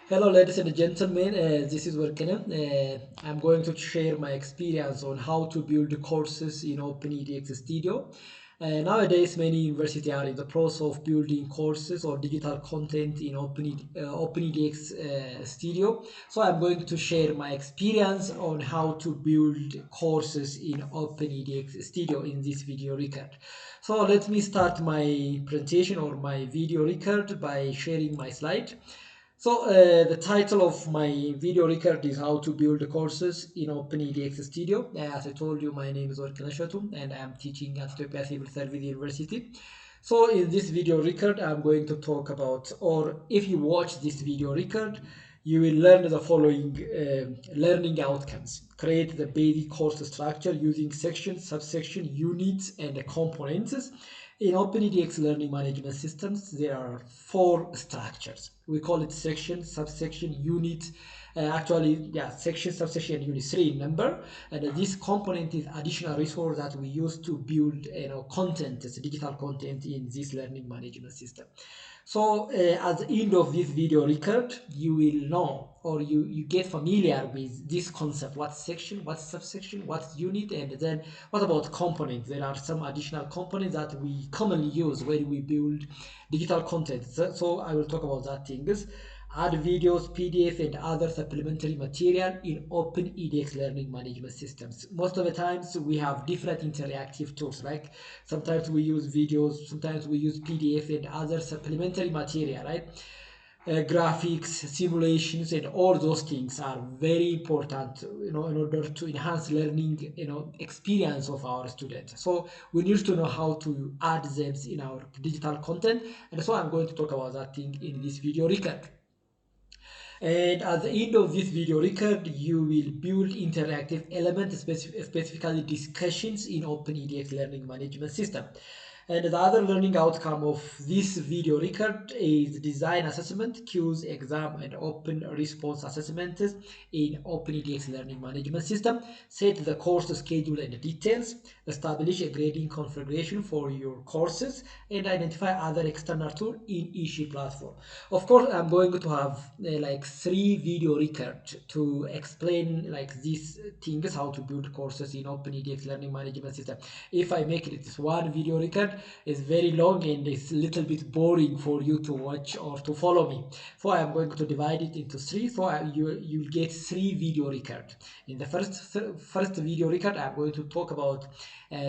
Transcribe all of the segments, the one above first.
Hello, ladies and gentlemen. This is Workana. I'm going to share my experience on how to build courses in OpenEDX Studio. Nowadays, many universities are in the process of building courses or digital content in OpenEDX Studio. So I'm going to share my experience on how to build courses in OpenEDX Studio in this video record. So let me start my presentation or my video record by sharing my slide. So the title of my video record is how to build courses in OpenEDX Studio. As I told you, my name is Orkan Shatum and I'm teaching at Ethiopia Civil Service University. So in this video record, I'm going to talk about, or if you watch this video record, you will learn the following learning outcomes. Create the basic course structure using sections, subsection, units, and components. In OpenEDX learning management systems, there are four structures. We call it section, subsection, unit. Section, subsection, and unit, three in number. And this component is additional resource that we use to build, content, digital content in this learning management system. So at the end of this video record, you will know or you get familiar with this concept. What's section, what's subsection, what's unit, and then what about components? There are some additional components that we commonly use when we build digital content. So I will talk about that things. Add videos, PDF, and other supplementary material in OpenEDX learning management systems. Most of the times we have different interactive tools, like sometimes we use videos, sometimes we use PDF and other supplementary material, right? Graphics, simulations, and all those things are very important, in order to enhance learning, experience of our students. So we need to know how to add them in our digital content, and so I'm going to talk about that thing in this video record. And at the end of this video record, you will build interactive elements, specifically discussions in OpenEDX learning management system. And the other learning outcome of this video record is design assessment, quiz, exam, and open response assessments in OpenEDX learning management system. Set the course schedule and details, establish a grading configuration for your courses, and identify other external tools in each platform. Of course, I'm going to have like three video records to explain like these things, how to build courses in OpenEDX learning management system. If I make it one video record, it's very long and it's a little bit boring for you to watch or to follow me. So I'm going to divide it into three. So you'll get three video records. In the first video record, I'm going to talk about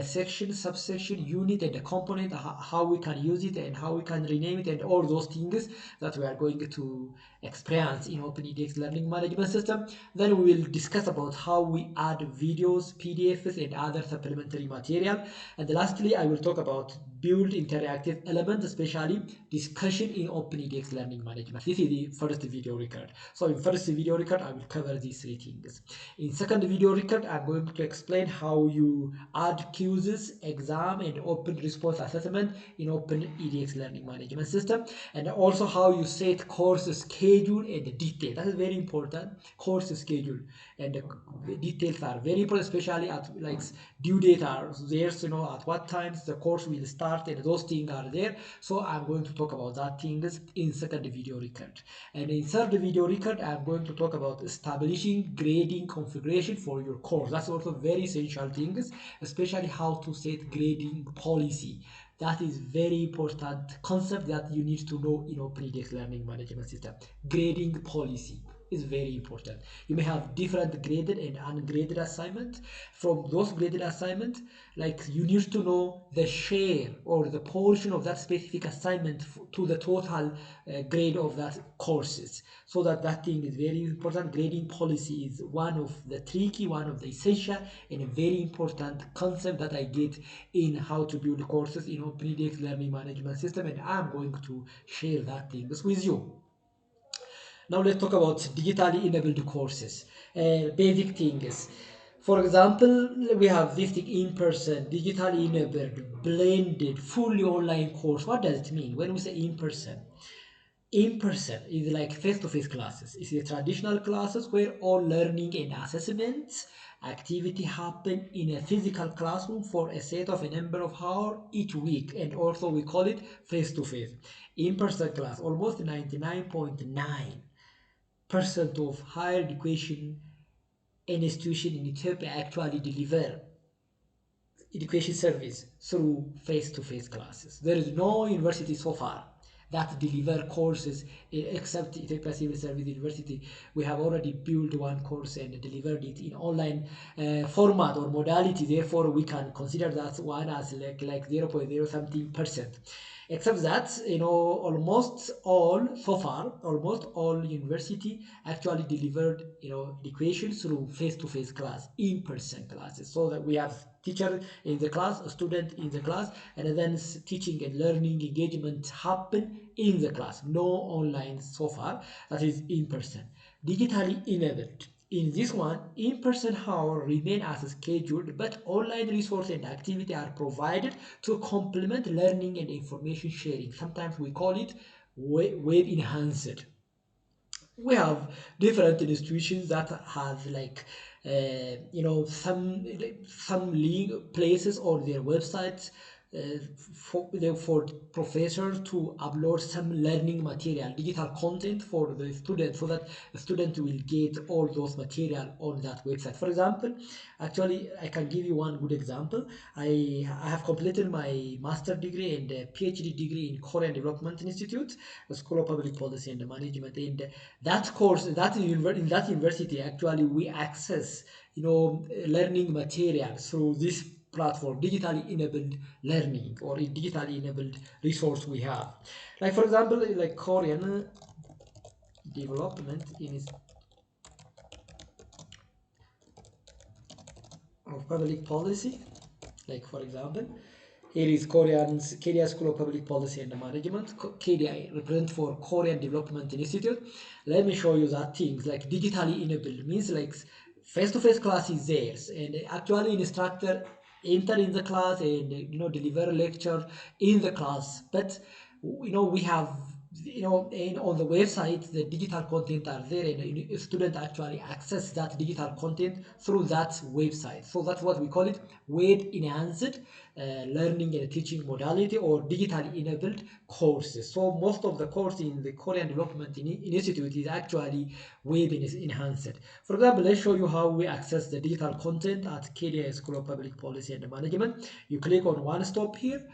section, subsection, unit, and the component, how we can use it and how we can rename it, and all those things that we are going to experience in OpenEDX learning management system. Then we will discuss about how we add videos, PDFs, and other supplementary material. And lastly, I will talk about build interactive elements, especially discussion in OpenEDX learning management. This is the first video record. So in first video record, I will cover these three things. In second video record, I'm going to explain how you add quizzes, exam, and open response assessment in OpenEDX learning management system, and also how you set course schedule and detail. That is very important. Course schedule and the details are very important, especially at like due date are there, at what times the course will start, and those things are there. So I'm going to talk about that things in second video record. And in third video record, I'm going to talk about establishing grading configuration for your course. That's also very essential things, especially how to set grading policy. That is very important concept that you need to know in OpenEDX learning management system. Grading policy is very important. You may have different graded and ungraded assignment. From those graded assignment, like you need to know the share or the portion of that specific assignment to the total grade of that courses. So that thing is very important. Grading policy is one of the tricky, one of the essential, and a very important concept that I get in how to build courses in OpenEDX learning management system, and I'm going to share that things with you. Now let's talk about digitally enabled courses. Basic things. For example, we have this thing in-person, digitally enabled, blended, fully online course. What does it mean when we say in-person? In-person is like face-to-face classes. It's the traditional classes where all learning and assessments activity happen in a physical classroom for a set of a number of hours each week, and also we call it face-to-face. In-person class, almost 99.9 of higher education institution in Ethiopia actually deliver education service through face-to-face classes. There is no university so far that deliver courses except Ethiopia Civil Service University. We have already built one course and delivered it in online format or modality. Therefore, we can consider that one as like 0.0 something percent. Except that, almost all so far, almost all university actually delivered, education through face-to-face class, in-person classes. So that we have teacher in the class, a student in the class, and then teaching and learning engagement happen in the class. No online so far. That is in person, digitally enabled. In this one, in-person hour remain as scheduled, but online resource and activity are provided to complement learning and information sharing. Sometimes we call it web enhanced. We have different institutions that have like some link places on their websites for professors to upload some learning material, digital content for the student, so that the student will get all those material on that website. For example, actually, I can give you one good example. I have completed my master degree and PhD degree in Korean Development Institute, the School of Public Policy and Management. And that course, in that university, actually, we access, learning material through this platform, digitally enabled learning or a digitally enabled resource we have. Like for example, like Korean development in of public policy. Like for example, here is Korea School of Public Policy and Management. KDI represent for Korean Development Institute. Let me show you that things like digitally enabled means like face-to-face class is theirs, and actually instructor enter in the class and deliver a lecture in the class. But we have and on the website the digital content are there, and a student actually access that digital content through that website. So that's what we call it, web enhanced learning and teaching modality, or digitally enabled courses. So most of the course in the Korean Development Institute is actually web enhanced. For example, let's show you how we access the digital content at KDI School of Public Policy and Management. You click on one stop here.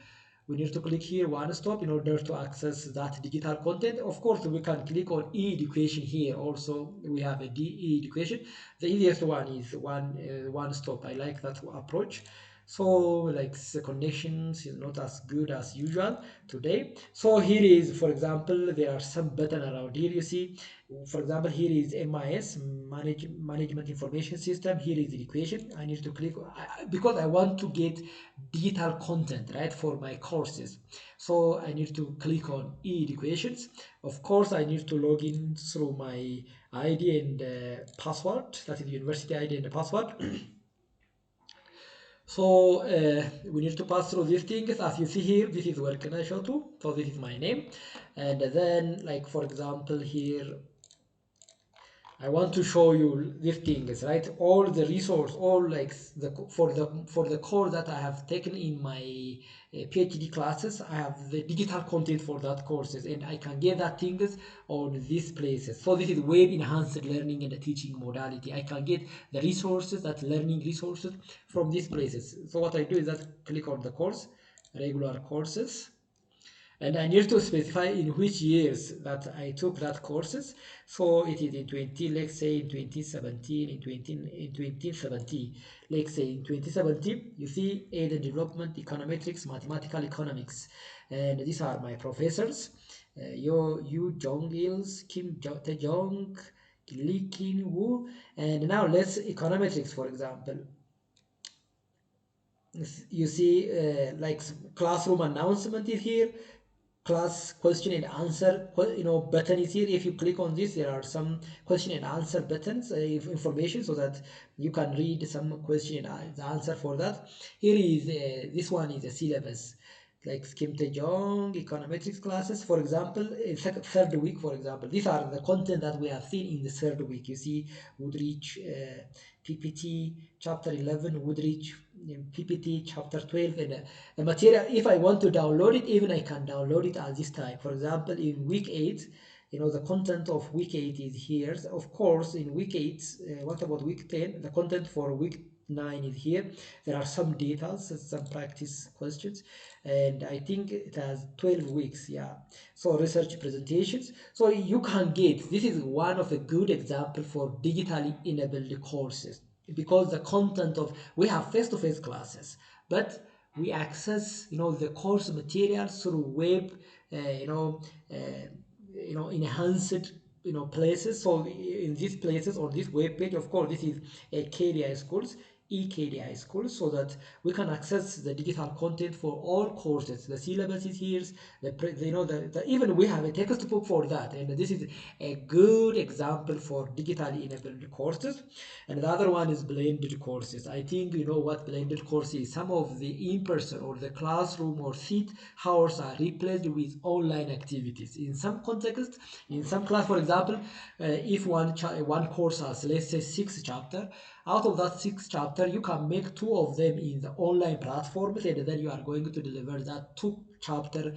We need to click here one stop in order to access that digital content. Of course, we can click on e-education here. Also, we have a e-education. The easiest one is one stop. I like that approach. So like the connections is not as good as usual today. So here is, for example, there are some button around here. You see, for example, here is MIS, Management Information System. Here is the equation. I need to click because I want to get digital content, right, for my courses. So I need to click on e-educations. Of course, I need to log in through my ID and password. That is the university ID and the password. So we need to pass through these things. As you see here, this is where can I show to. So this is my name, and then like for example here, I want to show you these things, right? All the resource, all like the course that I have taken in my PhD classes, I have the digital content for that courses, and I can get that things on these places. So this is web enhanced learning and teaching modality. I can get the resources, that learning resources from these places. So what I do is that click on the course, regular courses, and I need to specify in which years that I took that courses. So it is in 20, let's say in 2017, in 2017, let's say in 2017, you see aid and development, econometrics, mathematical economics, and these are my professors. Yu Jong Ils, Kim Tae-jong, Lee Kin Woo, and now let's econometrics, for example. You see like classroom announcement is here, class question and answer button is here. If you click on this, there are some question and answer buttons, information, so that you can read some question and the answer for that. Here is this one is a syllabus, like Kim Tae-jong econometrics classes, for example, third week, for example. These are the content that we have seen in the third week. You see Woodridge PPT chapter 11, Woodridge PPT chapter 12, and the material. If I want to download it, even I can download it at this time. For example, in week 8, The content of week 8 is here. Of course, in week 8, what about week 10? The content for week 9 is here. There are some details, some practice questions, and I think it has 12 weeks. Yeah, so research presentations. So you can get, this is one of a good example for digitally enabled courses, because the content of, we have face-to-face classes, but we access the course materials through web, uh, you know uh, enhanced places. So in these places, on this web page, of course, this is a KDI schools, EKDI schools, so that we can access the digital content for all courses. The syllabus is here, even we have a textbook for that, and this is a good example for digitally enabled courses. And the other one is blended courses. I think you know what blended course is. Some of the in-person or the classroom or seat hours are replaced with online activities. In some context, in some class, for example, if one course has, let's say, 6 chapter, out of that 6 chapter, you can make 2 of them in the online platforms, and then you are going to deliver that 2 chapter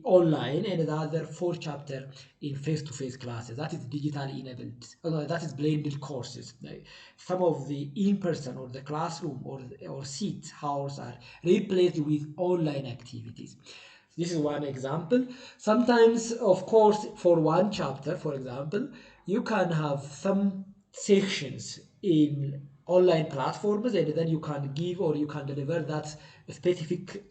online, and the other 4 chapter in face-to-face classes. That is digitally enabled. No, that is blended courses. Some of the in-person or the classroom or seat hours are replaced with online activities. This is one example. Sometimes, of course, for one chapter, for example, you can have some sections in online platforms, and then you can give or you can deliver that specific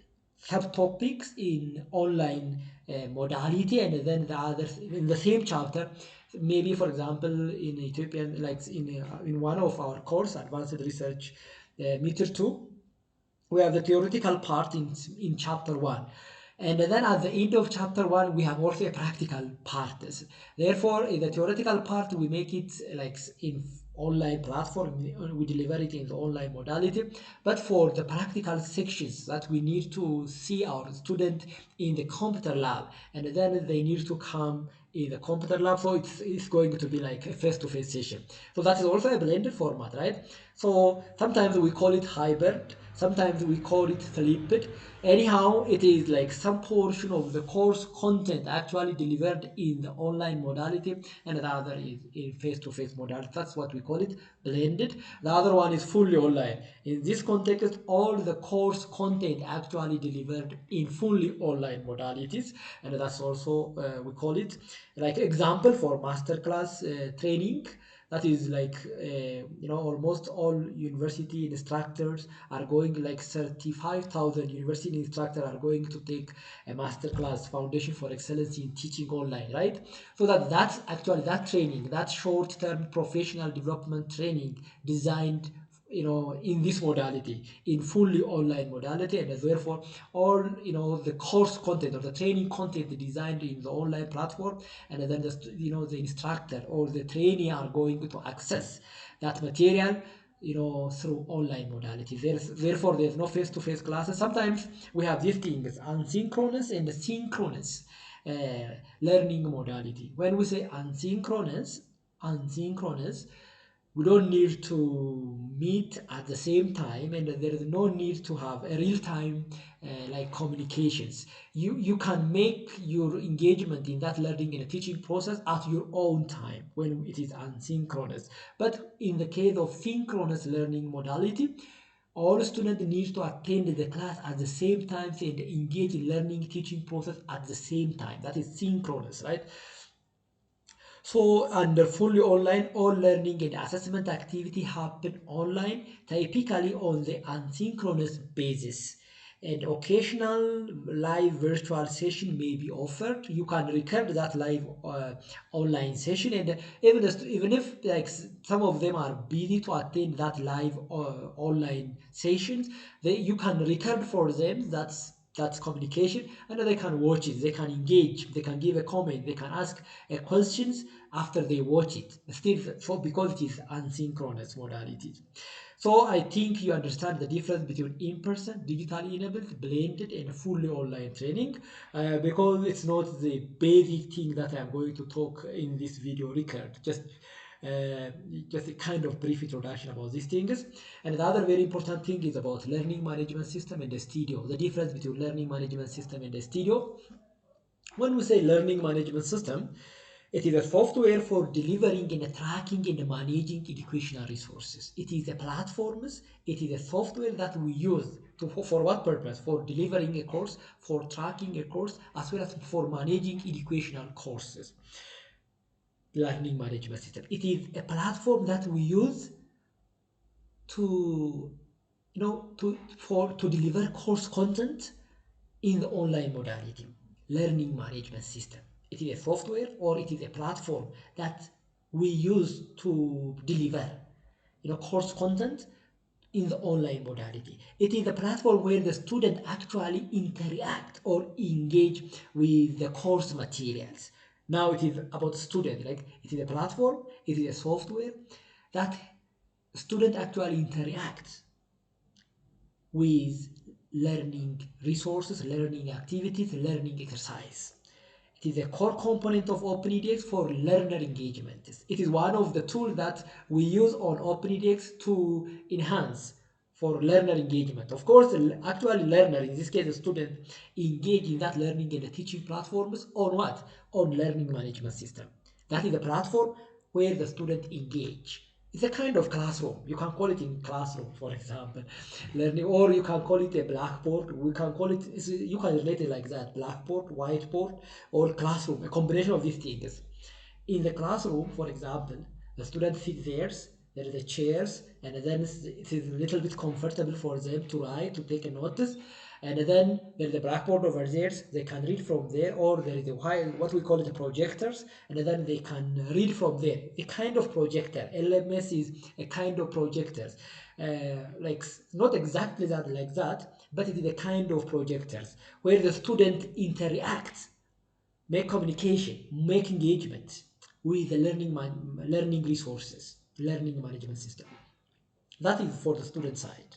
subtopics in online modality, and then the others in the same chapter. Maybe, for example, in Ethiopian, like in one of our course, Advanced Research Meter 2, we have the theoretical part in chapter 1, and then at the end of chapter 1 we have also a practical part. Therefore, in the theoretical part we make it like in online platform, we deliver it in the online modality. But for the practical sections that we need to see our student in the computer lab, and then they need to come in the computer lab, so it's going to be like a face-to-face session. So that is also a blended format, right? So sometimes we call it hybrid, sometimes we call it flipped. Anyhow, it is like some portion of the course content actually delivered in the online modality, and the other is in face-to-face modality. That's what we call it, blended. The other one is fully online. In this context, all the course content actually delivered in fully online modalities, and that's also we call it like example for masterclass training. That is like almost all university instructors are going, like 35,000 university instructors are going to take a master class, foundation for excellence in teaching online, right? So that's actually that training, that short-term professional development training designed in this modality, in fully online modality, and therefore all the course content or the training content designed in the online platform, and then the instructor or the trainee are going to access that material through online modality. Therefore there's no face-to-face classes. Sometimes we have these things, asynchronous and synchronous uh, learning modality. When we say asynchronous, we don't need to meet at the same time, and there is no need to have a real-time like communications. You can make your engagement in that learning and teaching process at your own time when it is asynchronous. But in the case of synchronous learning modality, all students need to attend the class at the same time and engage in learning teaching process at the same time. That is synchronous, right? So under fully online, all learning and assessment activity happen online, typically on the asynchronous basis. And occasional live virtual session may be offered. You can record that live online session, and even if like some of them are busy to attend that live online sessions, you can record for them. That's communication, and they can watch it, they can engage, they can give a comment, they can ask questions after they watch it, still, so because it is asynchronous modalities. So I think you understand the difference between in-person, digitally enabled, blended, and fully online training, because it's not the basic thing that I'm going to talk in this video record. Uh, just a kind of brief introduction about these things. And the other very important thing is about learning management system and the studio. The difference between learning management system and the studio. When we say learning management system, It is a software for delivering and tracking and managing educational resources. It is a platforms. It is a software that we use for what purpose? For delivering a course, for tracking a course, as well as for managing educational courses. Learning management system. It is a platform that we use to, to deliver course content in the online modality. Learning management system. It is a software or it is a platform that we use to deliver, course content in the online modality. It is a platform where the student actually interact or engage with the course materials. Now it is about student, like it is a platform, it is a software that student actually interact with learning resources, learning activities, learning exercise. It is a core component of OpenEDX for learner engagement. It is one of the tools that we use on OpenEDX to enhance for learner engagement. Of course, actually learner, in this case a student, engage in that learning and the teaching platforms on what? On learning management system. That is a platform where the student engage. It's a kind of classroom. You can call it in classroom, for example, learning, or you can call it a blackboard. We can call it, you can relate it like that, blackboard, whiteboard, or classroom, a combination of these things. In the classroom, for example, the student sits there is the chairs, and then it is a little bit comfortable for them to write, to take a notice, and then there's a blackboard over there, they can read from there, or there is a what we call it the projectors, and then they can read from there. A kind of projector. LMS is a kind of projectors. Like not exactly that like that, but it is a kind of projectors where the student interacts, make communication, make engagement with the learning resources, learning management system. That is for the student side.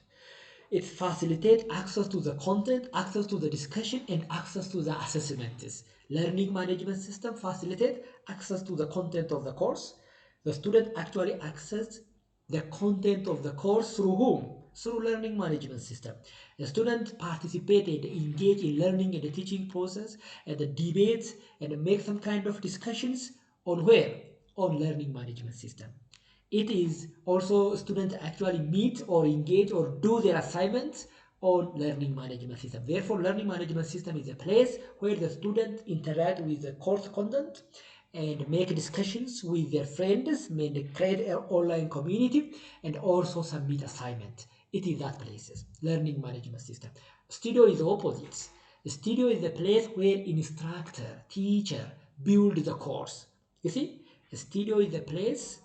It facilitates access to the content, access to the discussion, and access to the assessments. Learning management system facilitates access to the content of the course. The student actually access the content of the course through whom? Through learning management system. The student participated, engage in learning and the teaching process and the debates and make some kind of discussions on where? On learning management system. It is also students actually meet or engage or do their assignments on learning management system. Therefore, learning management system is a place where the students interact with the course content and make discussions with their friends, create an online community, and also submit assignment. It is that places, learning management system. Studio is the opposite. The studio is the place where instructor, teacher build the course. You see, the studio is the place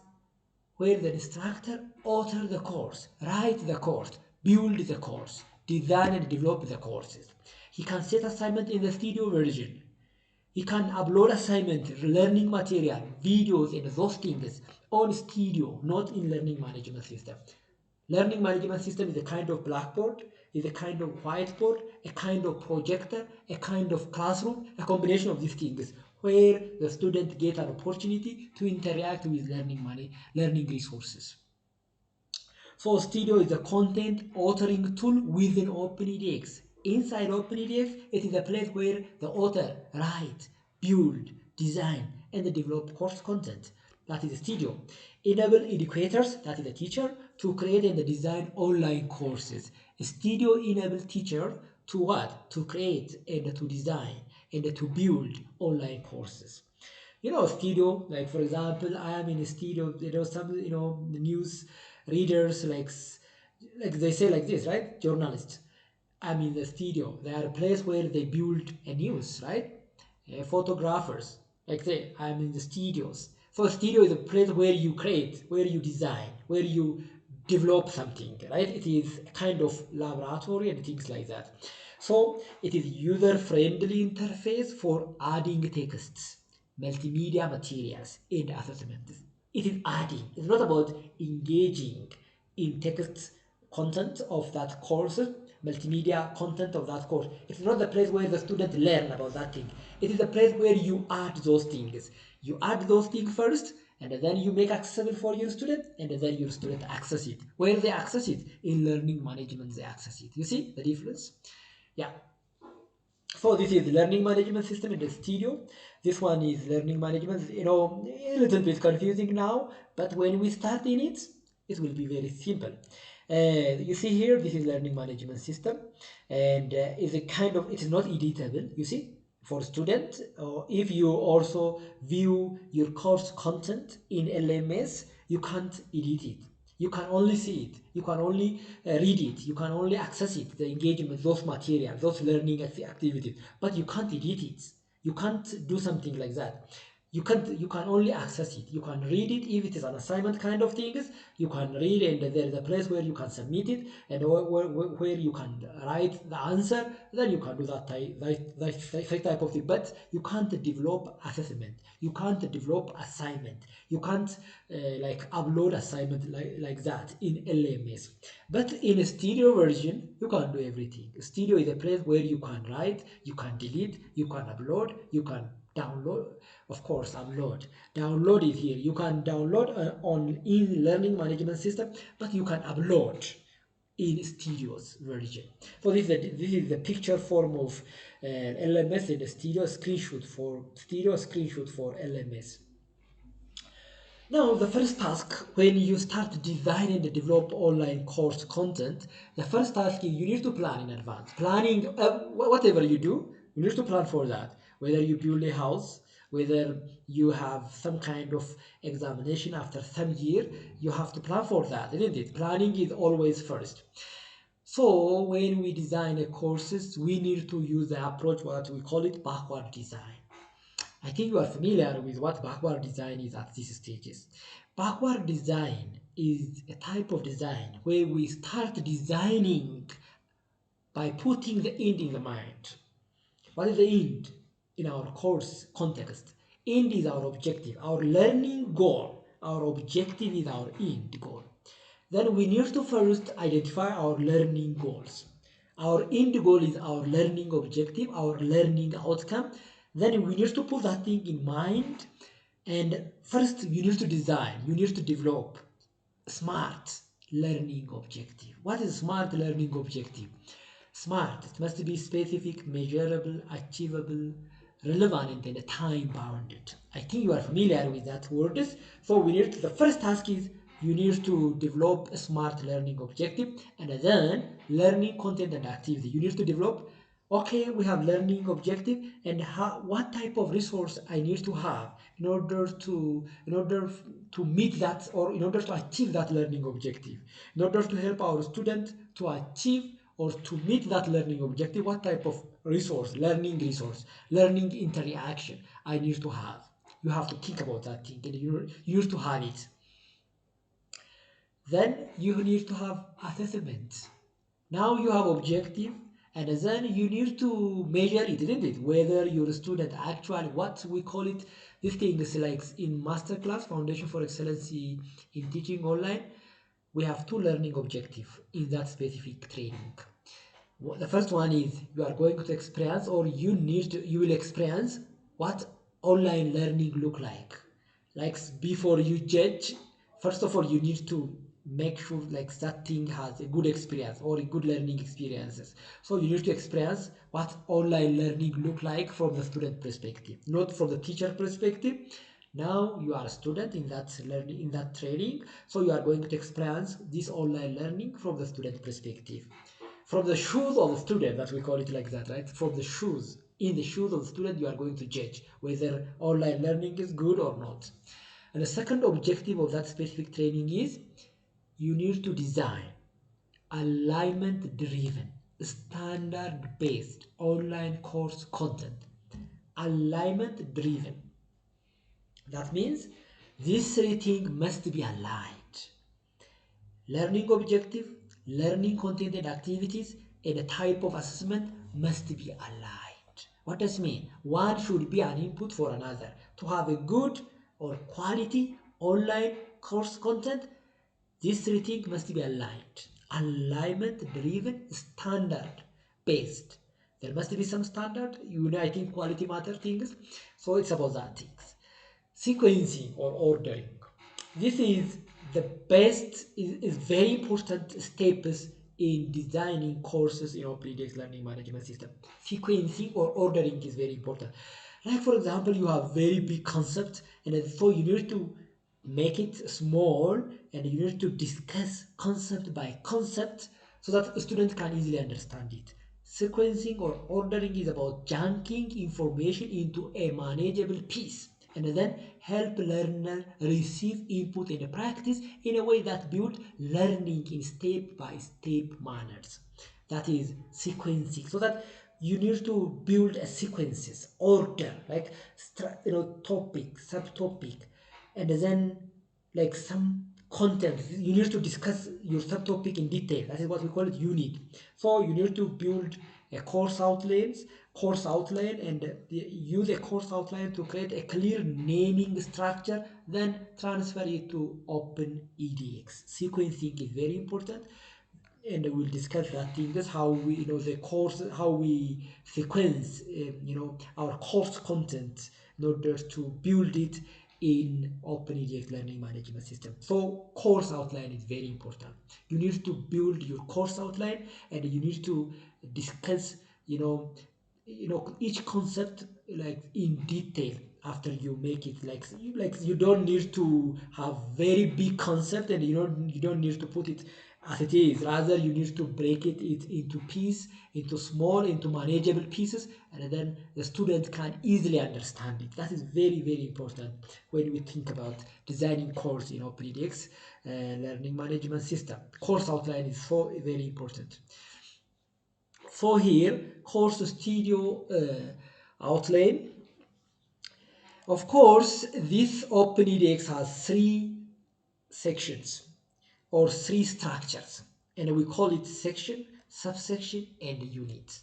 where the instructor author the course, write the course, build the course, design and develop the courses. He can set assignment in the studio version. He can upload assignment, learning material, videos and those things on studio, not in learning management system. Learning management system is a kind of blackboard, is a kind of whiteboard, a kind of projector, a kind of classroom, a combination of these things where the student get an opportunity to interact with learning resources. So Studio is a content authoring tool within OpenEDX. Inside OpenEDX, it is a place where the author write, build, design, and develop course content. That is Studio. Enable educators, that is the teacher, to create and design online courses. Studio enable teacher to what? To create and to design and to build online courses. Studio, like for example, I am in a studio, some, the news readers, like they say like this, right? Journalists. I'm in the studio. They are a place where they build a news, right? Photographers, like say, I'm in the studios. So studio is a place where you create, where you design, where you develop something, right? It is a kind of laboratory and things like that. So it is user-friendly interface for adding texts, multimedia materials, and assessments. It is adding. It's not about engaging in text content of that course, multimedia content of that course. It's not the place where the student learn about that thing. It is the place where you add those things. You add those things first, and then you make accessible for your student, and then your student access it. Where they access it? In learning management, they access it. You see the difference? Yeah. So this is learning management system in the studio. This one is learning management, a little bit confusing now, but when we start in it, it will be very simple. You see here, this is learning management system, and is a kind of, it is not editable, you see, for students. If you also view your course content in LMS, you can't edit it. You can only see it, you can only read it, you can only access it, the engagement, those materials, those learning activities, but you can't edit it. You can't do something like that. You can only access it. You can read it if it is an assignment kind of things. You can read, and there is a place where you can submit it, and where you can write the answer. Then you can do that type of thing. But you can't develop assessment. You can't develop assignment. You can't like upload assignment like that in LMS. But in a studio version, you can do everything. Studio is a place where you can write, you can delete, you can upload, you can download. Of course, download is here. You can download on in learning management system, but you can upload in Studio's version. So this is the picture form of LMS in the Studio screenshot for LMS. Now, the first task when you start designing and develop online course content, the first task is you need to plan in advance. Planning, whatever you do, you need to plan for that. Whether you build a house, whether you have some kind of examination after some year, you have to plan for that, isn't it? Planning is always first. So when we design a courses, we need to use the approach what we call it backward design. I think you are familiar with what backward design is at these stages. Backward design is a type of design where we start designing by putting the end in the mind. What is the end in our course context? End is our objective, our learning goal. Our objective is our end goal. Then we need to first identify our learning goals. Our end goal is our learning objective, our learning outcome. Then we need to put that thing in mind. And first, you need to design, you need to develop smart learning objective. What is smart learning objective? Smart, it must be specific, measurable, achievable, relevant, and time bounded. I think you are familiar with that word. So the first task is you need to develop a smart learning objective, and then learning content and activity. You need to develop, okay, we have learning objective, and what type of resource I need to have in order to meet that, or in order to achieve that learning objective, in order to help our student to achieve or to meet that learning objective. What type of resource, learning interaction I need to have. You have to think about that thing, and you need to have it. Then you need to have assessment. Now you have objective, and then you need to measure it, isn't it? Whether your student actually, what we call it, this thing is like in masterclass, Foundation for Excellency in Teaching Online, we have two learning objectives in that specific training. The first one is you are going to experience, or you will experience what online learning look like. Like before you judge, first of all you need to make sure like that thing has a good experience or a good learning experiences. So you need to experience what online learning look like from the student perspective, not from the teacher perspective. Now you are a student in that learning, in that training, so you are going to experience this online learning from the student perspective, from the shoes of the student, that we call it like that, right? From the shoes, in the shoes of the student, you are going to judge whether online learning is good or not. And the second objective of that specific training is you need to design alignment driven, standard based online course content. Alignment driven. That means this thing must be aligned. Learning objective, learning content and activities, and a type of assessment must be aligned. What does it mean? One should be an input for another. To have a good or quality online course content, these three things must be aligned. Alignment driven, standard based. There must be some standard uniting quality matter things. So it's about that things. Sequencing or ordering. This is the best, is very important steps in designing courses in OpenEDX learning management system. Sequencing or ordering is very important. Like for example, you have very big concept, and so you need to make it small, and you need to discuss concept by concept so that a student can easily understand it. Sequencing or ordering is about chunking information into a manageable piece and then help learner receive input and practice in a way that build learning in step-by-step manners. That is sequencing. So that you need to build a sequences, order, like topic, subtopic, and then like some content. You need to discuss your subtopic in detail. That is what we call it unit. So you need to build a course outline, and use a course outline to create a clear naming structure, then transfer it to OpenEDX. Sequencing is very important, and we'll discuss that thing. That's how we, the course, how we sequence, our course content in order to build it in OpenEDX learning management system. So course outline is very important. You need to build your course outline, and you need to discuss, each concept like in detail after you make it. Like you don't need to have very big concept, and you don't need to put it as it is. Rather, you need to break it into piece, into small, into manageable pieces, and then the student can easily understand it. That is very, very important when we think about designing course in OpenEDX learning management system. Course outline is so very important. So here, course studio outline. Of course, this OpenEDX has three sections or three structures, and we call it section, subsection, and unit.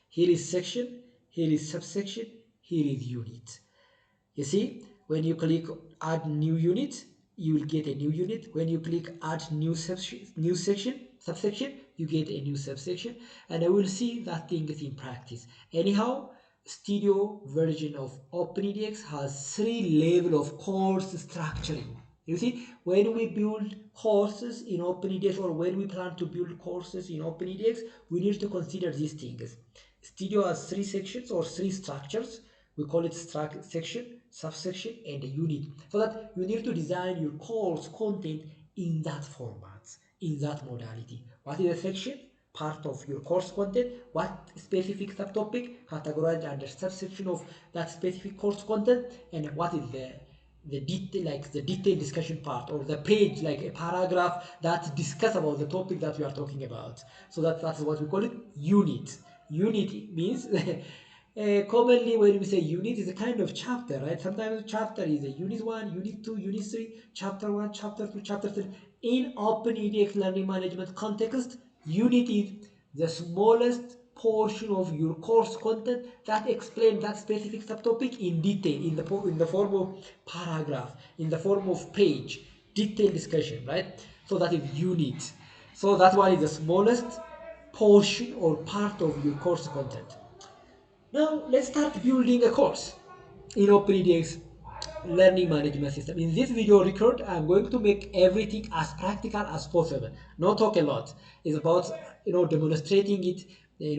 Here is section, here is subsection, here is unit. You see, when you click add new unit, you will get a new unit. When you click add new section, subsection, you get a new subsection. And I will see that thing is in practice. Anyhow, Studio version of OpenEDX has three level of course structuring. You see, when we build courses in OpenEDX, or when we plan to build courses in OpenEDX, we need to consider these things. Studio has three sections or three structures. We call it section, subsection, and a unit. So that you need to design your course content in that format, in that modality. What is a section? Part of your course content. What specific subtopic categorized under subsection of that specific course content, and what is the detail, like the detailed discussion part, or the page, like a paragraph that discuss about the topic that we are talking about. So that's what we call it unit. Unit means commonly when we say unit is a kind of chapter, right? Sometimes chapter is a unit 1, unit 2, unit 3, chapter 1, chapter 2, chapter 3. In OpenEDX learning management context, unit is the smallest portion of your course content that explains that specific subtopic in detail, in the form of paragraph, in the form of page, detailed discussion, right? So that is unit. So that one is the smallest portion or part of your course content. Now let's start building a course in OpenEDX learning management system. In this video record, I'm going to make everything as practical as possible. Not talk a lot. It's about demonstrating it in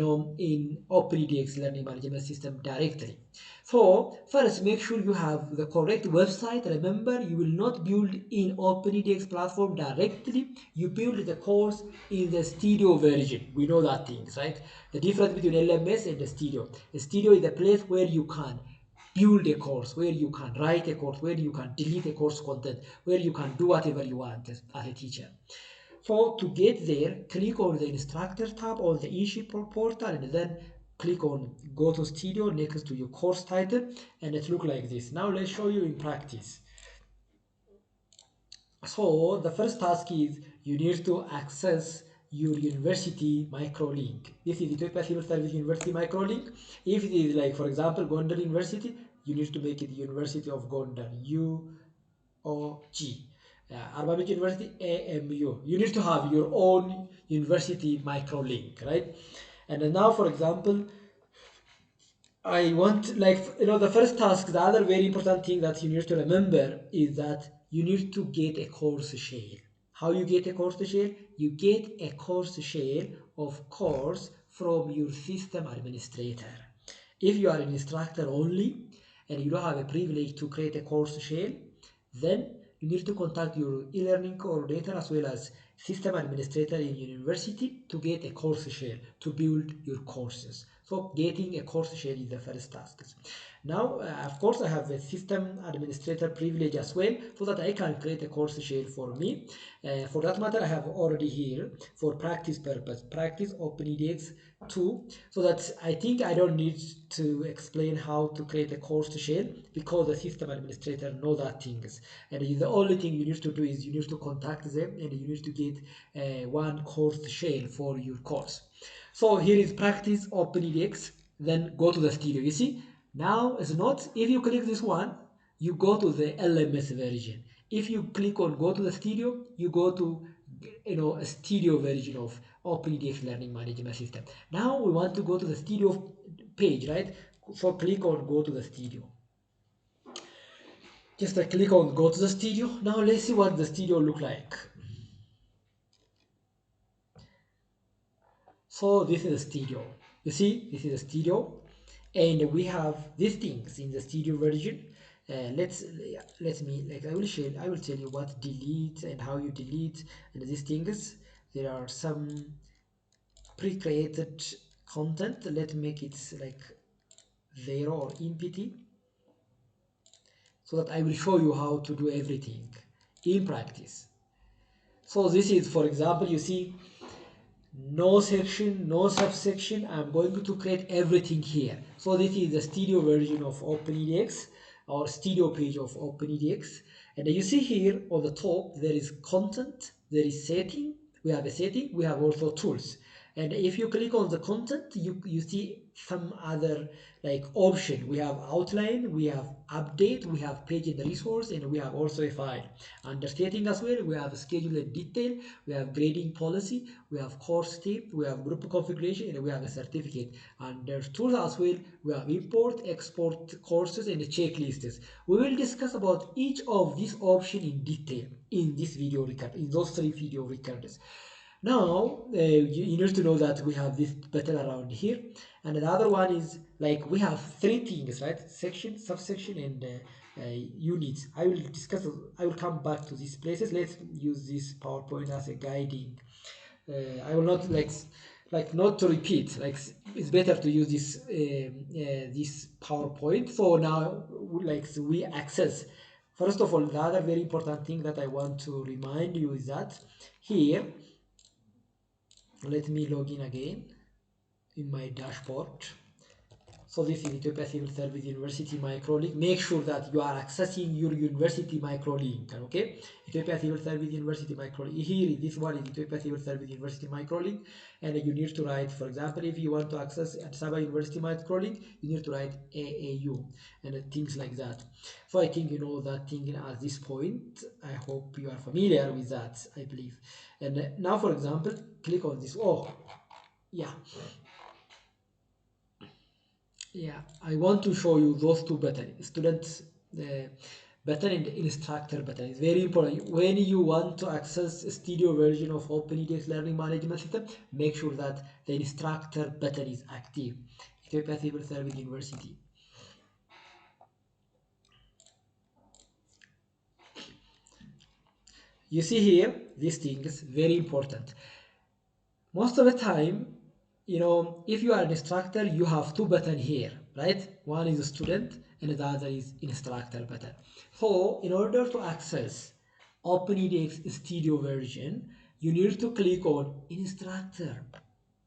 OpenEDX learning management system directly. So first, make sure you have the correct website. Remember, you will not build in OpenEDX platform directly. You build the course in the Studio version. We know that things, right? The difference between LMS and the Studio. The Studio is the place where you can build a course, where you can write a course, where you can delete a course content, where you can do whatever you want as a teacher. So to get there, click on the instructor tab on the eShip portal, and then click on go to studio next to your course title, and it looks like this. Now let's show you in practice. So the first task is you need to access your university microlink. This is Ethiopia Civil Service University microlink. If it is like, for example, Gondar University, you need to make it University of Gondar, UOG. Arba University, AMU. You need to have your own university microlink, right? And then now, for example, I want, like, the first task, the other very important thing that you need to remember is that you need to get a course share. How you get a course share? You get a course share, of course, from your system administrator. If you are an instructor only and you don't have a privilege to create a course share, then you need to contact your e-learning coordinator as well as system administrator in your university to get a course share to build your courses. So getting a course share is the first task. Now, of course, I have a system administrator privilege as well so that I can create a course share for me. For that matter, I have already here for practice purpose, practice OpenEDX 2, so that I think I don't need to explain how to create a course share because the system administrator know that things. And the only thing you need to do is you need to contact them and you need to get one course share for your course. So here is practice OpenEDX, then go to the studio. You see, now it's not, if you click this one, you go to the LMS version. If you click on go to the studio, you go to a studio version of OpenEDX Learning Management System. Now we want to go to the studio page, right? So click on go to the studio. Just click on go to the studio. Now let's see what the studio look like. So this is the studio. You see, this is the studio, and we have these things in the studio version. Let me I will tell you what delete and how you delete and these things. There are some pre-created content. Let's make it like 0 or empty so that I will show you how to do everything in practice. So this is, for example, you see, no section, no subsection. I'm going to create everything here. So this is the studio version of OpenEDX, or studio page of OpenEDX. And you see here on the top, there is content, there is setting, we have a setting, we have also tools. And if you click on the content, you see some other like option. We have outline, we have update, we have page and resource, and we have also a file. Under setting as well, we have schedule and detail, we have grading policy, we have course tip, we have group configuration, and we have a certificate. Under tools as well, we have import, export courses, and checklists. We will discuss about each of these options in detail in this video record, in those 3 video records. Now, you need to know that we have this button around here, and the other one is like we have 3 things, right? Section, subsection, and units. I will discuss. I will come back to these places. Let's use this PowerPoint as a guiding. I will not not to repeat. Like it's better to use this PowerPoint. So now, so we access. First of all, the other very important thing that I want to remind you is that here, let me log in again in my dashboard. So this is Ethiopia Civil Service University microlink. Make sure that you are accessing your university microlink. Okay, Ethiopia Civil Service University microlink. Here, this one is Ethiopia Civil Service University microlink, and you need to write, for example, if you want to access Addis Ababa University microlink, you need to write AAU and things like that. So I think you know that thing at this point. I hope you are familiar with that. I believe. And now, for example, click on this. Oh, yeah. Yeah, I want to show you those 2 buttons, students button and instructor button. It's very important. When you want to access a studio version of OpenEDX Learning Management System, make sure that the instructor button is active. Ethiopia Civil Service University. You see here, these things, very important. Most of the time, if you are an instructor, you have 2 buttons here, right? One is student and the other is instructor button. So in order to access OpenEDX Studio version, you need to click on instructor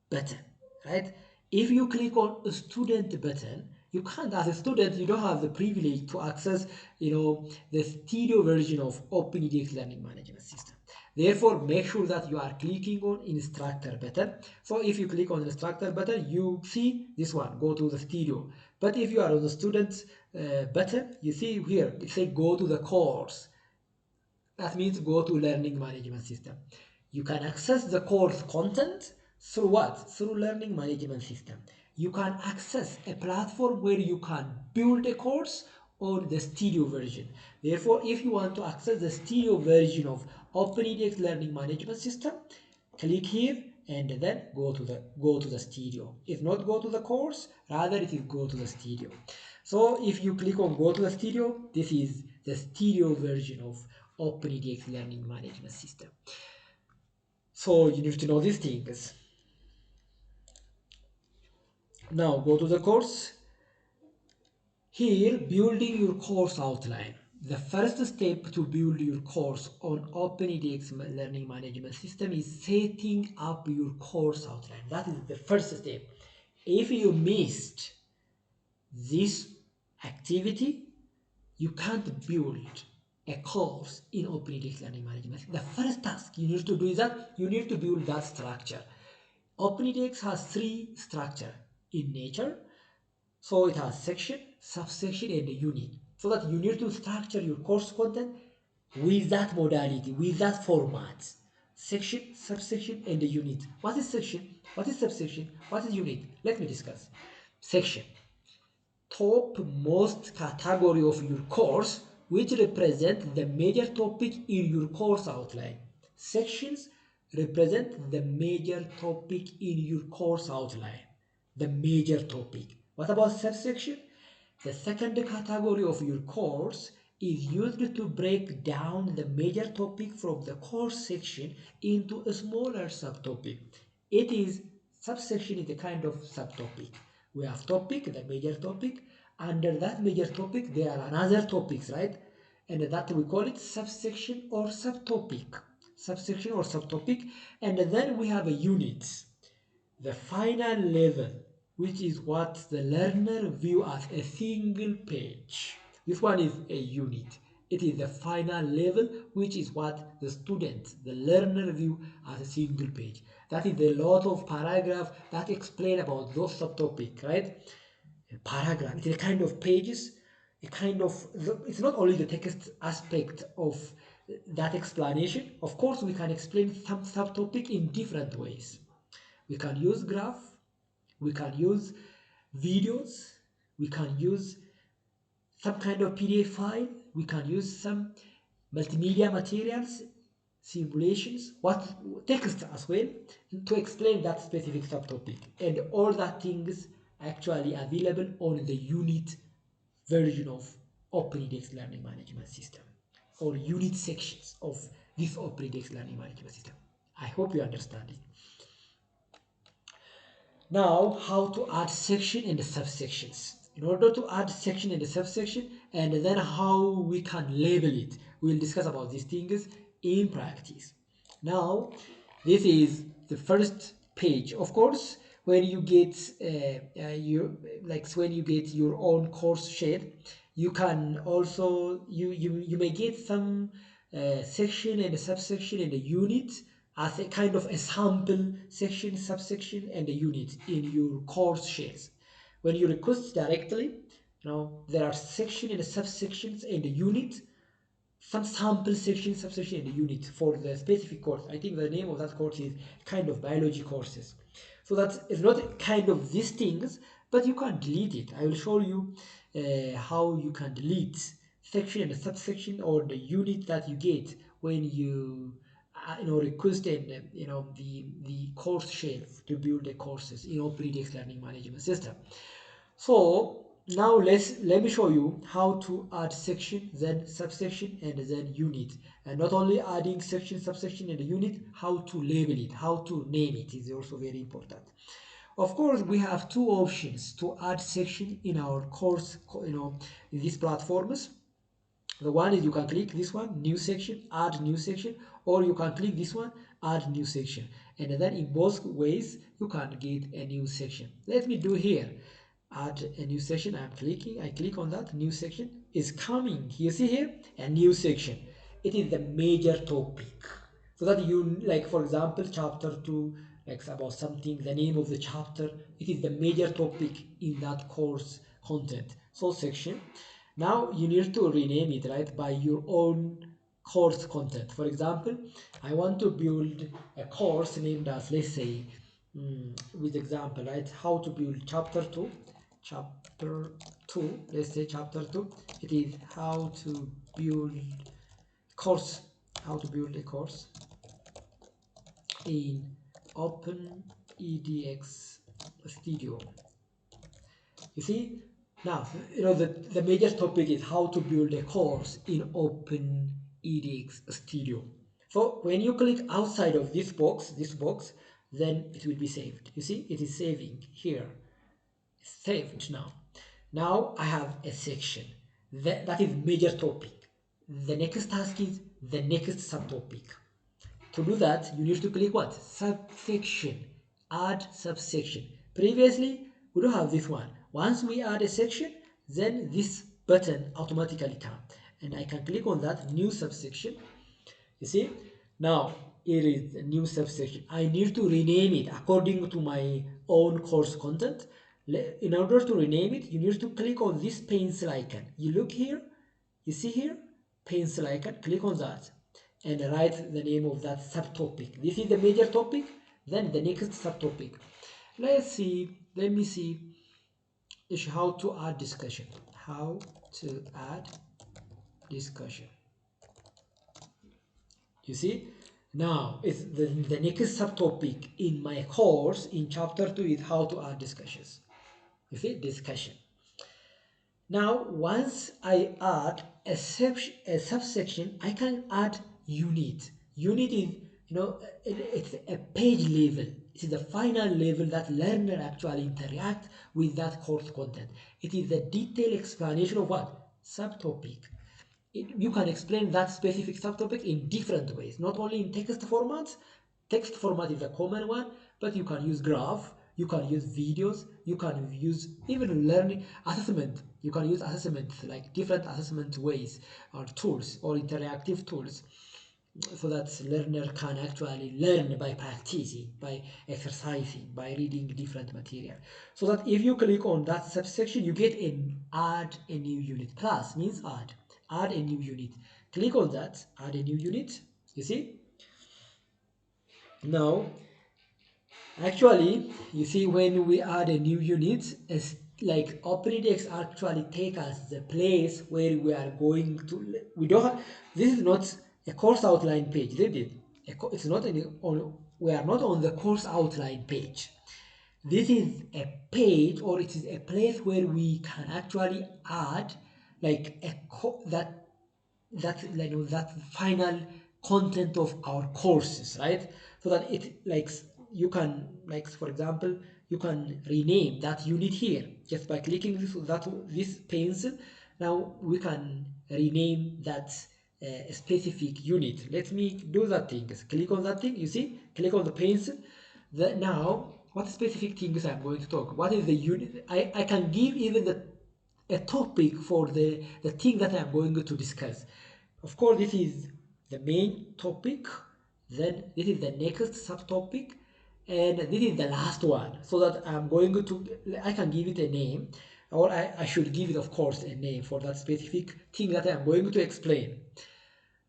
button, right? If you click on a student button, you can't, as a student, you don't have the privilege to access, the studio version of OpenEDX Learning Management System. Therefore, make sure that you are clicking on instructor button. So if you click on instructor button, you see this one, go to the studio. But if you are on the student button, you see here, it says go to the course. That means go to learning management system. You can access the course content through what? Through learning management system. You can access a platform where you can build a course on the studio version. Therefore, if you want to access the studio version of OpenEDX Learning Management System, click here and then go to the studio. If not go to the course, rather it is go to the studio. So if you click on go to the studio, this is the studio version of OpenEDX Learning Management System. So you need to know these things. Now go to the course. Here, building your course outline. The first step to build your course on OpenEDX Learning Management System is setting up your course outline. That is the first step. If you missed this activity, you can't build a course in OpenEDX Learning Management. The first task you need to do is that you need to build that structure. OpenEDX has three structures in nature. So it has section, subsection, and a unit. So that you need to structure your course content with that modality, with that format. Section, subsection, and a unit. What is section? What is subsection? What is unit? Let me discuss. Section. Topmost category of your course, which represent the major topic in your course outline. Sections represent the major topic in your course outline. The major topic. What about subsection? The second category of your course is used to break down the major topic from the course section into a smaller subtopic. It is subsection is a kind of subtopic. We have topic, the major topic. Under that major topic, there are another topics, right? And that we call it subsection or subtopic. Subsection or subtopic. And then we have a unit. The final level, which is what the learner view as a single page. This one is a unit. It is the final level, which is what the student, the learner view as a single page. That is a lot of paragraph that explain about those subtopic, right? A paragraph, it's a kind of pages, a kind of, it's not only the text aspect of that explanation. Of course, we can explain some subtopic in different ways. We can use graph, we can use videos, we can use some kind of PDF file, we can use some multimedia materials, simulations, what text as well, to explain that specific subtopic. And all that things actually available on the unit version of OpenEDX Learning Management System, or unit sections of this OpenEDX Learning Management System. I hope you understand it. Now, how to add section and subsections. In order to add section and subsection, and then how we can label it. We'll discuss about these things in practice. Now, this is the first page. Of course, when you get when you get your own course share, you can also you may get some section and a subsection and a unit as a kind of a sample section, subsection, and a unit in your course shares. When you request directly, there are section and subsections and a unit, some sample section, subsection, and a unit for the specific course. I think the name of that course is kind of biology courses. So that is not kind of these things, but you can delete it. I will show you how you can delete section and subsection or the unit that you get when you request and the course shelf to build the courses in OpenEDX Learning Management System. So now let me show you how to add section, then subsection, and then unit. And not only adding section, subsection, and a unit, how to label it, how to name it is also very important. Of course, we have two options to add section in our course, in these platforms. The one is you can click this one, new section, add new section, or you can click this one, add new section. And then in both ways, you can get a new section. Let me do here, add a new section. I click on that, new section is coming. You see here, a new section. It is the major topic. So that you, like for example, chapter 2, like about something, the name of the chapter, it is the major topic in that course content. So section. Now you need to rename it, right, by your own course content. For example, I want to build a course named as, let's say, with example, right, how to build chapter 2, chapter 2, let's say chapter 2, it is how to build course, how to build a course in OpenEDX Studio. You see, now, the major topic is how to build a course in OpenEDX Studio. So when you click outside of this box, then it will be saved. You see, it is saving here. It's saved now. Now I have a section. That is major topic. The next task is the next subtopic. To do that, you need to click what? Subsection. Add subsection. Previously, we don't have this one. Once we add a section, then this button automatically comes. And I can click on that new subsection. You see? Now, it is a new subsection. I need to rename it according to my own course content. In order to rename it, you need to click on this pencil icon. You look here, you see here, pencil icon, click on that and write the name of that subtopic. This is the major topic, then the next subtopic. Let me see how to add discussion. How to add discussion. You see, now it's the next subtopic in my course in chapter 2 is how to add discussions. You see, discussion. Now, once I add a subsection, I can add unit. Unit is, it's a page level. It is the final level that learner actually interact with that course content. It is the detailed explanation of what? Subtopic. You can explain that specific subtopic in different ways, not only in text formats. Text format is a common one, but you can use graph, you can use videos, you can use even learning assessment. You can use assessment, like different assessment ways or tools or interactive tools, so that learner can actually learn by practicing, by exercising, by reading different material. So that if you click on that subsection, you get an add a new unit. Plus means add a new unit. Click on that, add a new unit. You see? Now, actually, you see, when we add a new unit, it's like OpenEDX actually take us the place where we are going to. We don't have, this is not a course outline page, is it? It's not we are not on the course outline page. This is a page, or it is a place where we can actually add like that final content of our courses, right? So that it like you can, like, for example, you can rename that unit here just by clicking this pencil. Now we can rename that specific unit. Let me do that thing. Just click on that thing, you see, click on the pencil. Now what specific things I'm going to talk, what is the unit. I can give even a topic for the thing that I'm going to discuss. Of course, this is the main topic, then this is the next subtopic, and this is the last one. So that I can give it a name, or I should give it, of course, a name for that specific thing that I'm going to explain.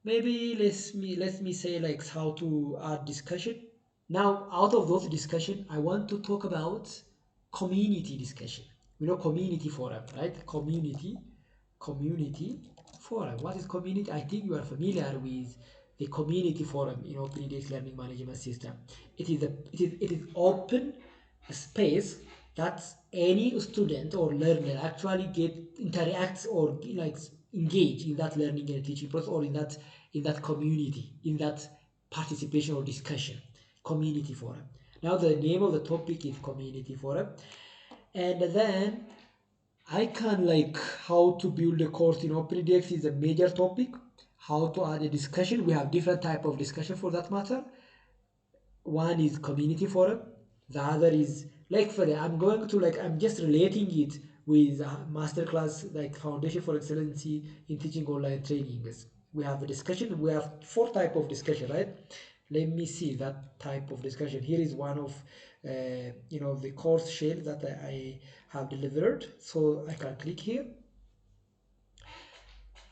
Maybe let me say like how to add discussion. Now, out of those discussion, I want to talk about community discussion. Community forum, right? Community forum. What is community? I think you are familiar with the community forum in OpenEDX Learning Management System. It is open space that any student or learner actually interacts or like engage in that learning and teaching process, or in that community, in that participation or discussion. Community forum. Now the name of the topic is community forum, and then I can like how to build a course in OpenEDX is a major topic. How to add a discussion. We have different type of discussion for that matter. One is community forum. The other is like I'm just relating it with masterclass like Foundation for Excellency in Teaching Online Trainings. We have a discussion. We have 4 type of discussion, right? Let me see that type of discussion. Here is one of the course shell that I have delivered. So I can click here.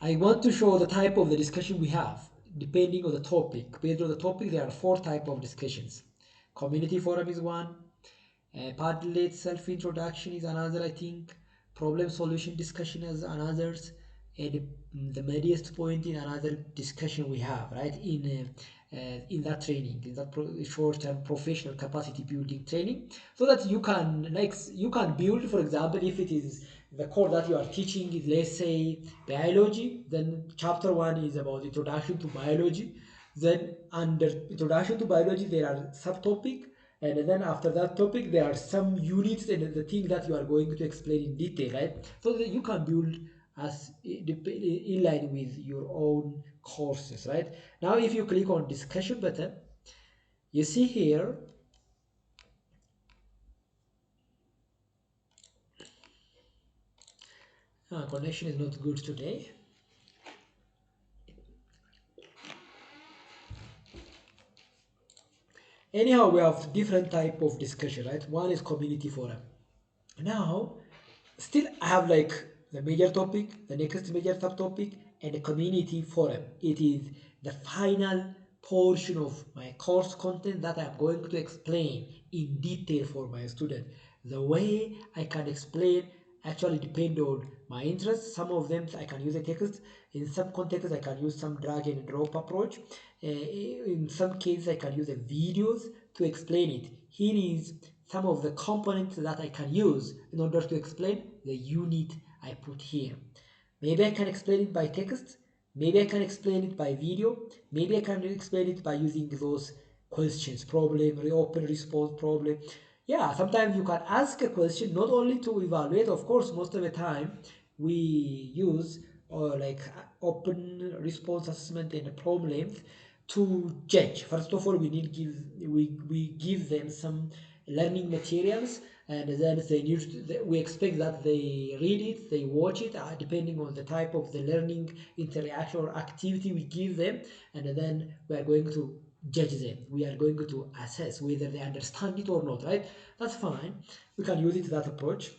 I want to show the type of the discussion we have depending on the topic. Based on the topic, there are 4 type of discussions. Community forum is one. Padlet self-introduction is another, I think. problem solution discussion as another's, and the mediest point in another discussion we have, right, in that training, in that short-term professional capacity building training, so that you can, like, you can build, for example, if it is the core that you are teaching is, let's say, biology, then chapter 1 is about introduction to biology. Then under introduction to biology there are subtopic, and then after that topic there are some units and the thing that you are going to explain in detail, right? So that you can build as in line with your own courses, right? Now if you click on discussion button, you see here connection is not good today. Anyhow, we have different type of discussion, right? One is community forum. Now still I have like the major topic, the next major subtopic, and the community forum. It is the final portion of my course content that I'm going to explain in detail for my student. The way I can explain actually depend on my interests. Some of them I can use a text. In some contexts I can use some drag and drop approach. In some cases I can use a videos to explain it. Here is some of the components that I can use in order to explain the unit I put here. Maybe I can explain it by text, maybe I can explain it by video, maybe I can explain it by using those questions, problem, open response problem. Yeah, sometimes you can ask a question not only to evaluate, of course, most of the time we use like open response assessment and problems to judge. First of all, we give them some learning materials, and then they need we expect that they read it, they watch it, depending on the type of the learning interaction or activity we give them, and then we are going to judge them. We are going to assess whether they understand it or not, right? That's fine. We can use it that approach.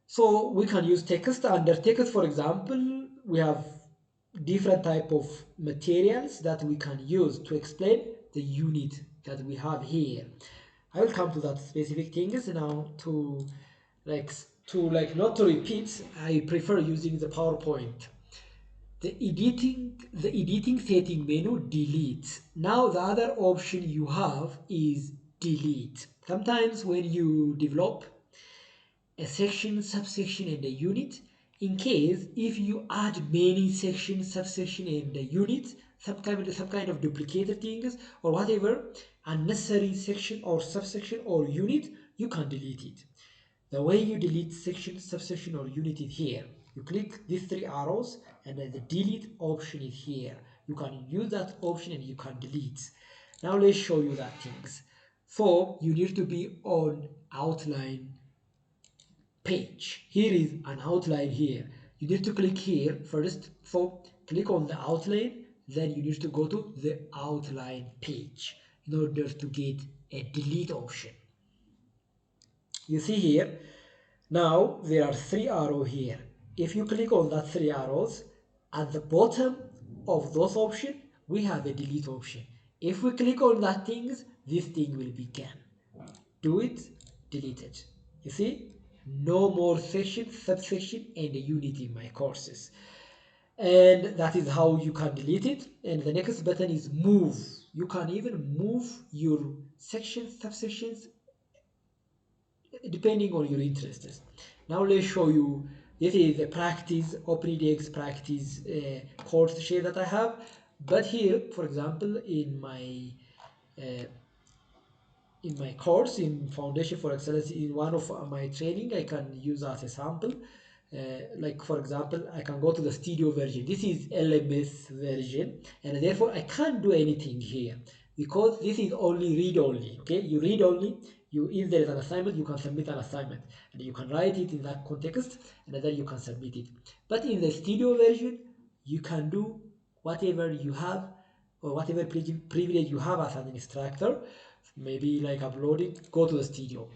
So we can use text. Under text, for example, we have different type of materials that we can use to explain the unit that we have here. I will come to that specific things now like not to repeat. I prefer using the PowerPoint. The editing setting menu, delete. Now the other option you have is delete. Sometimes when you develop a section, subsection, and a unit, in case if you add many sections, subsection, and a unit, some kind of duplicated things or whatever, unnecessary section or subsection or unit, you can delete it. The way you delete section, subsection, or unit is here. You click these three arrows and then the delete option is here. You can use that option and you can delete. Now let's show you that things. So you need to be on outline page. Here is an outline here. You need to click here first. So click on the outline, then you need to go to the outline page in order to get a delete option. You see here, now there are three arrows here. If you click on that three arrows, at the bottom of those options, we have a delete option. If we click on that things, this thing will be gone. Do it, delete it. You see, no more section, subsection, and a unit in my courses. And that is how you can delete it. And the next button is move. You can even move your sections, subsections, depending on your interests. Now let's show you. This is a practice, OpenEDX practice course share that I have. But here, for example, uh, in my course in Foundation for Excellence, in one of my training, I can use as a sample. Like for example, I can go to the studio version. This is LMS version, and therefore I can't do anything here because this is only read only. Okay, you read only. You, if there is an assignment, you can submit an assignment, and you can write it in that context, and then you can submit it. But in the studio version, you can do whatever you have or whatever privilege you have as an instructor. Maybe like uploading, go to the studio.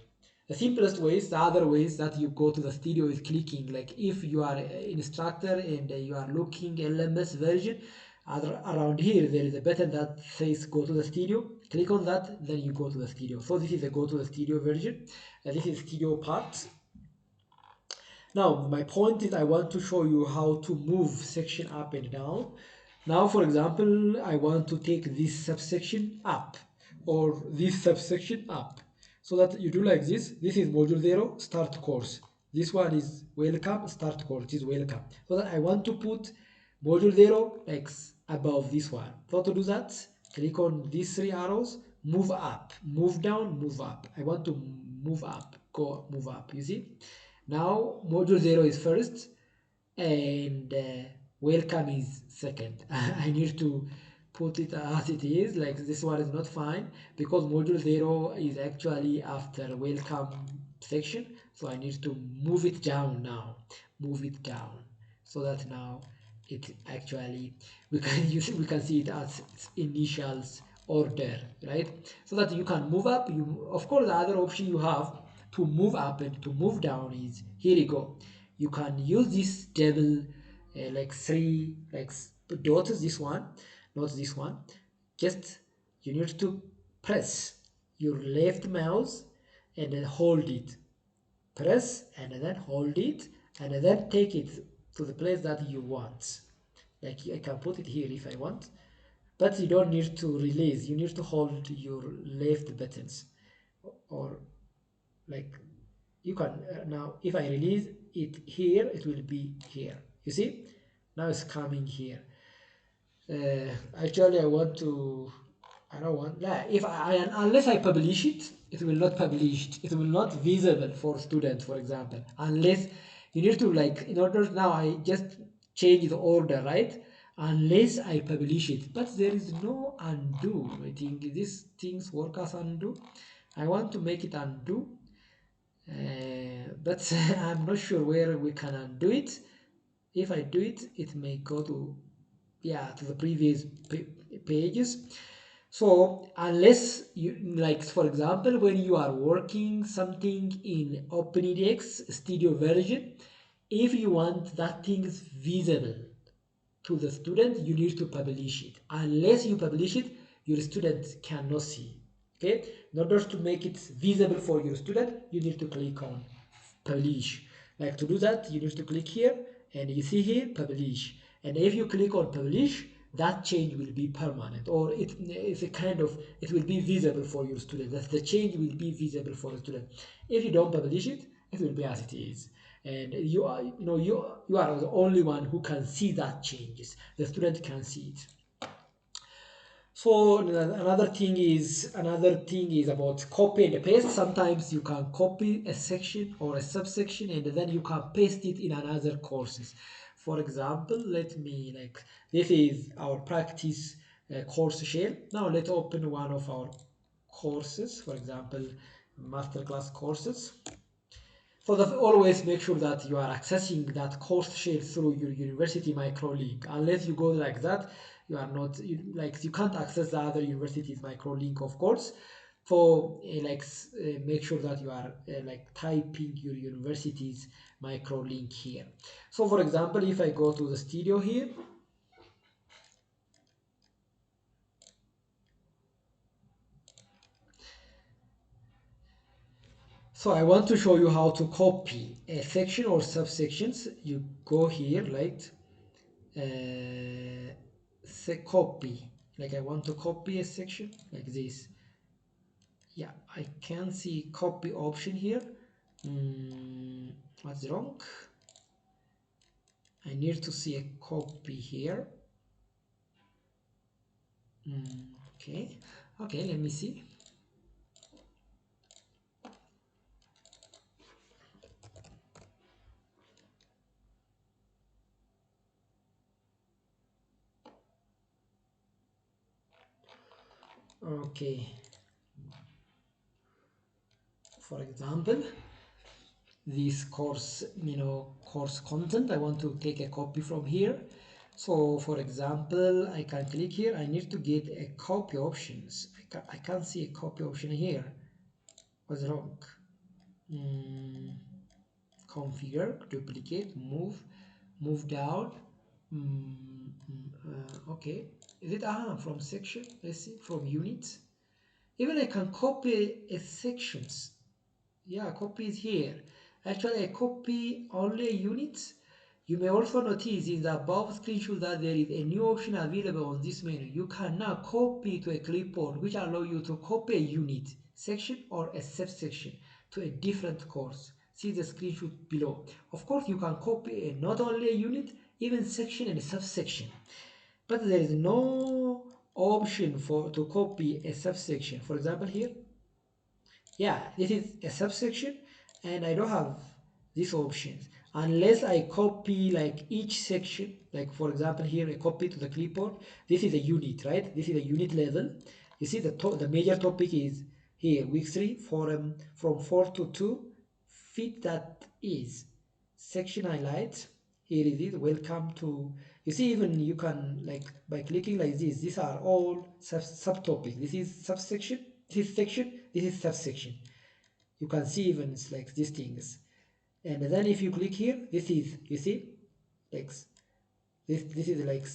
The simplest ways, the other ways that you go to the studio is clicking. Like if you are an instructor and you are looking LMS version, around here there is a button that says go to the studio. Click on that, then you go to the studio. So this is a go to the studio version. This is studio part. Now, my point is I want to show you how to move section up and down. Now, for example, I want to take this subsection up or this subsection up. So that you do like this. This is module 0, start course. This one is welcome, start course. It is welcome. So that I want to put module 0 like above this one. So to do that, click on these three arrows, move up, move down, move up. I want to move up, go move up. You see? Now module 0 is first and welcome is second. I need to put it as it is, like this one is not fine because module 0 is actually after welcome section, so I need to move it down now, move it down so that now it actually we can use we can see it as its initials order, right? So that you can move up. You, of course, the other option you have to move up and to move down is here you go. You can use this double like three like dots, this one, not this one. Just you need to press your left mouse and then hold it, press and then hold it and then take it to the place that you want. Like I can put it here if I want, but you don't need to release. You need to hold your left buttons, or like you can now if I release it here, it will be here. You see, now it's coming here. Actually, I want to. I don't want. Yeah, if unless I publish it, it will not published. It will not visible for students, for example. Unless you need to like in order now I just change the order, right? Unless I publish it, but there is no undo. I think these things work as undo. I want to make it undo, but I'm not sure where we can undo it. If I do it, it may go to yeah to the previous pages. So unless you like for example when you are working something in OpenEDX Studio version, if you want that thing is visible to the student, you need to publish it. Unless you publish it, your student cannot see. Okay, in order to make it visible for your student, you need to click on publish. Like to do that, you need to click here and you see here publish. And if you click on publish, that change will be permanent, or it's a kind of it will be visible for your student. That the change will be visible for the student. If you don't publish it, it will be as it is, and you are you are the only one who can see that changes. The student can see it. So another thing is about copy and paste. Sometimes you can copy a section or a subsection and then you can paste it in another courses. For example, let me like this is our practice course shell. Now let's open one of our courses, for example, masterclass courses. So that always make sure that you are accessing that course share through your university microlink. Unless you go like that, you are not like you can't access the other university's microlink, of course. So make sure that you are like typing your university's microlink here. So for example, if I go to the studio here, so I want to show you how to copy a section or subsections. You go here, right? Say copy, like I want to copy a section like this. Yeah, I can see copy option here. What's wrong? I need to see a copy here. Okay, okay, let me see. Okay, for example, this course course content, I want to take a copy from here. So for example, I can click here. I need to get a copy options. I can't see a copy option here. What's wrong? Configure, duplicate, move down. Okay, is it from section? Let's see, from units. Even I can copy a sections. Yeah, copy is here. Actually, I copy only a unit. You may also notice in the above screenshot that there is a new option available on this menu. You can now copy to a clipboard, which allow you to copy a unit, section, or a subsection to a different course. See the screenshot below. Of course, you can copy not only a unit, even section and subsection. But there is no option for to copy a subsection. For example, here, yeah, this is a subsection and I don't have these options unless I copy like each section, like for example here I copy to the clipboard. This is a unit, right? This is a unit level. You see the major topic is here, week 3 from 4 to 2 fit, that is section highlights. Here it is, welcome to, you see, even you can like by clicking like this, these are all subtopics. This is subsection, this is section, this is subsection. You can see even it's like these things. And then if you click here, this is, you see, like this is like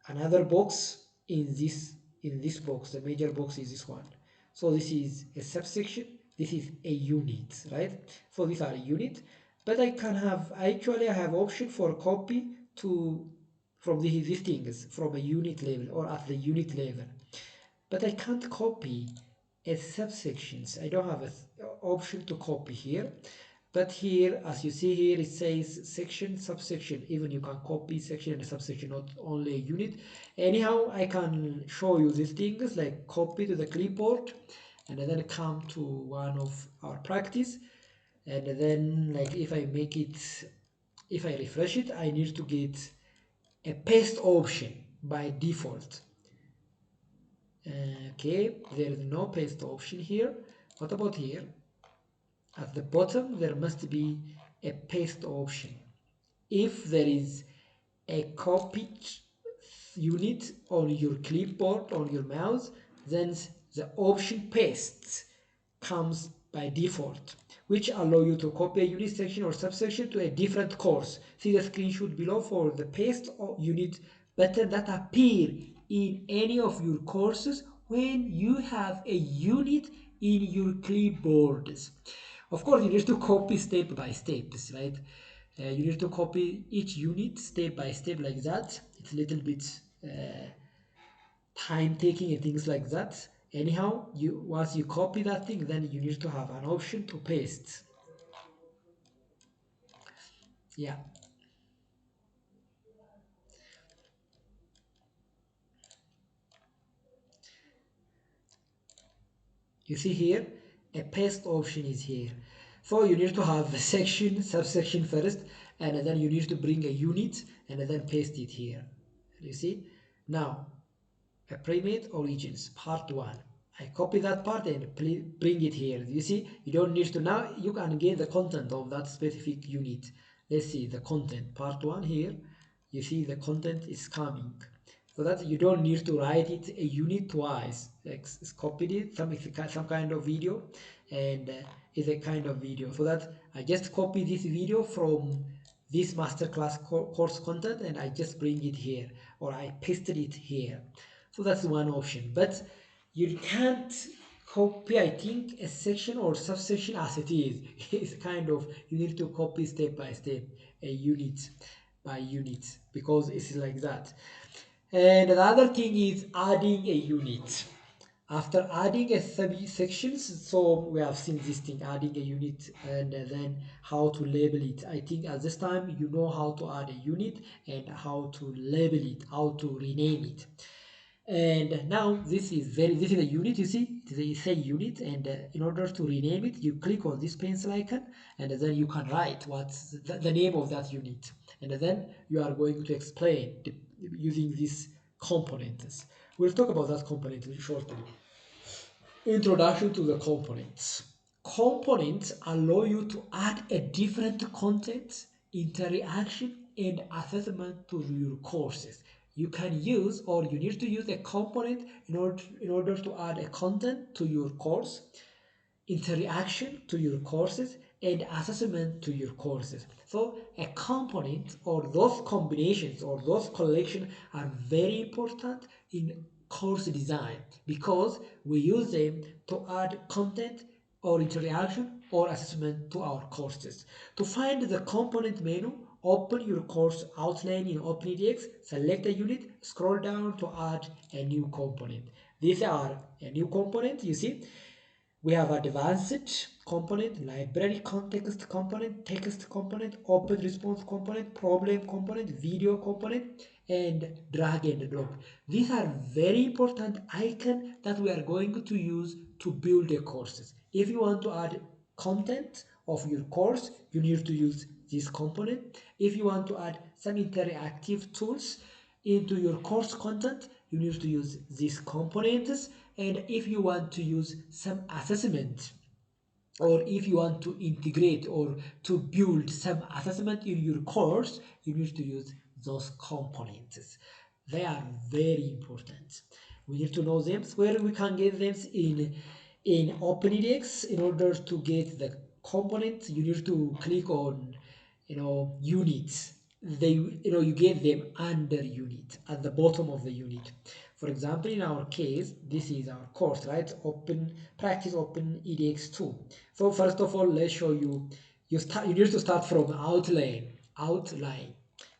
another box in this box. The major box is this one. So this is a subsection, this is a unit, right? So these are a unit, but I can have, actually I have option for copy to from these things from a unit level or at the unit level, but I can't copy as subsections. I don't have an option to copy here. But here, as you see here, it says section, subsection. Even you can copy section and subsection, not only a unit. Anyhow, I can show you these things like copy to the clipboard and then come to one of our practice. And then like if I make it, if I refresh it, I need to get a paste option by default. Okay, there is no paste option here. What about here? At the bottom, there must be a paste option. If there is a copied unit on your clipboard, on your mouse, then the option paste comes by default, which allow you to copy a unit section or subsection to a different course. See the screenshot below for the paste unit button that appear in any of your courses when you have a unit in your clipboards. Of course, you need to copy step by steps, right? You need to copy each unit step by step like that. It's a little bit time taking and things like that. Anyhow, you once you copy that thing, then you need to have an option to paste. Yeah, you see here, a paste option is here. So you need to have a section, subsection first, and then you need to bring a unit and then paste it here. You see? Now, a primate origins, part 1. I copy that part and bring it here. You see, you don't need to, now you can get the content of that specific unit. Let's see the content, part 1 here. You see the content is coming. So that you don't need to write it a unit twice. It's copied it, some kind of video, and it's a kind of video. So that I just copy this video from this masterclass course content and I just bring it here, or I pasted it here. So that's one option, but you can't copy, I think, a section or subsection as it is. It's kind of, you need to copy step by step, a unit by unit, because it's like that. And the other thing is adding a unit. After adding a subsections, so we have seen this thing, adding a unit and then how to label it. I think at this time you know how to add a unit and how to label it, how to rename it. And now this is a unit, you see, it is a unit, and in order to rename it, you click on this pencil icon, and then you can write what's the name of that unit, and then you are going to explain using these components. We'll talk about that component shortly. Introduction to the components. Components allow you to add a different content, interaction, and assessment to your courses. You can use, or you need to use, a component in order to add a content to your course, interaction to your courses, and assessment to your courses. So a component or those combinations or those collections are very important in course design because we use them to add content or interaction or assessment to our courses. To find the component menu, open your course outline in OpenEDX, select a unit, scroll down to add a new component. These are a new component, you see. We have advanced component, library context component, text component, open response component, problem component, video component, and drag and drop. These are very important icons that we are going to use to build the courses. If you want to add content of your course, you need to use this component. If you want to add some interactive tools into your course content, you need to use these components. And if you want to use some assessment, or if you want to integrate or to build some assessment in your course, you need to use those components. They are very important. We need to know them. Where we can get them in OpenEDX. In order to get the components, you need to click on units. You get them under unit at the bottom of the unit. For example, in our case, this is our course, right? Practice OpenEDX 2. So first of all, let's show you. You need to start from outline.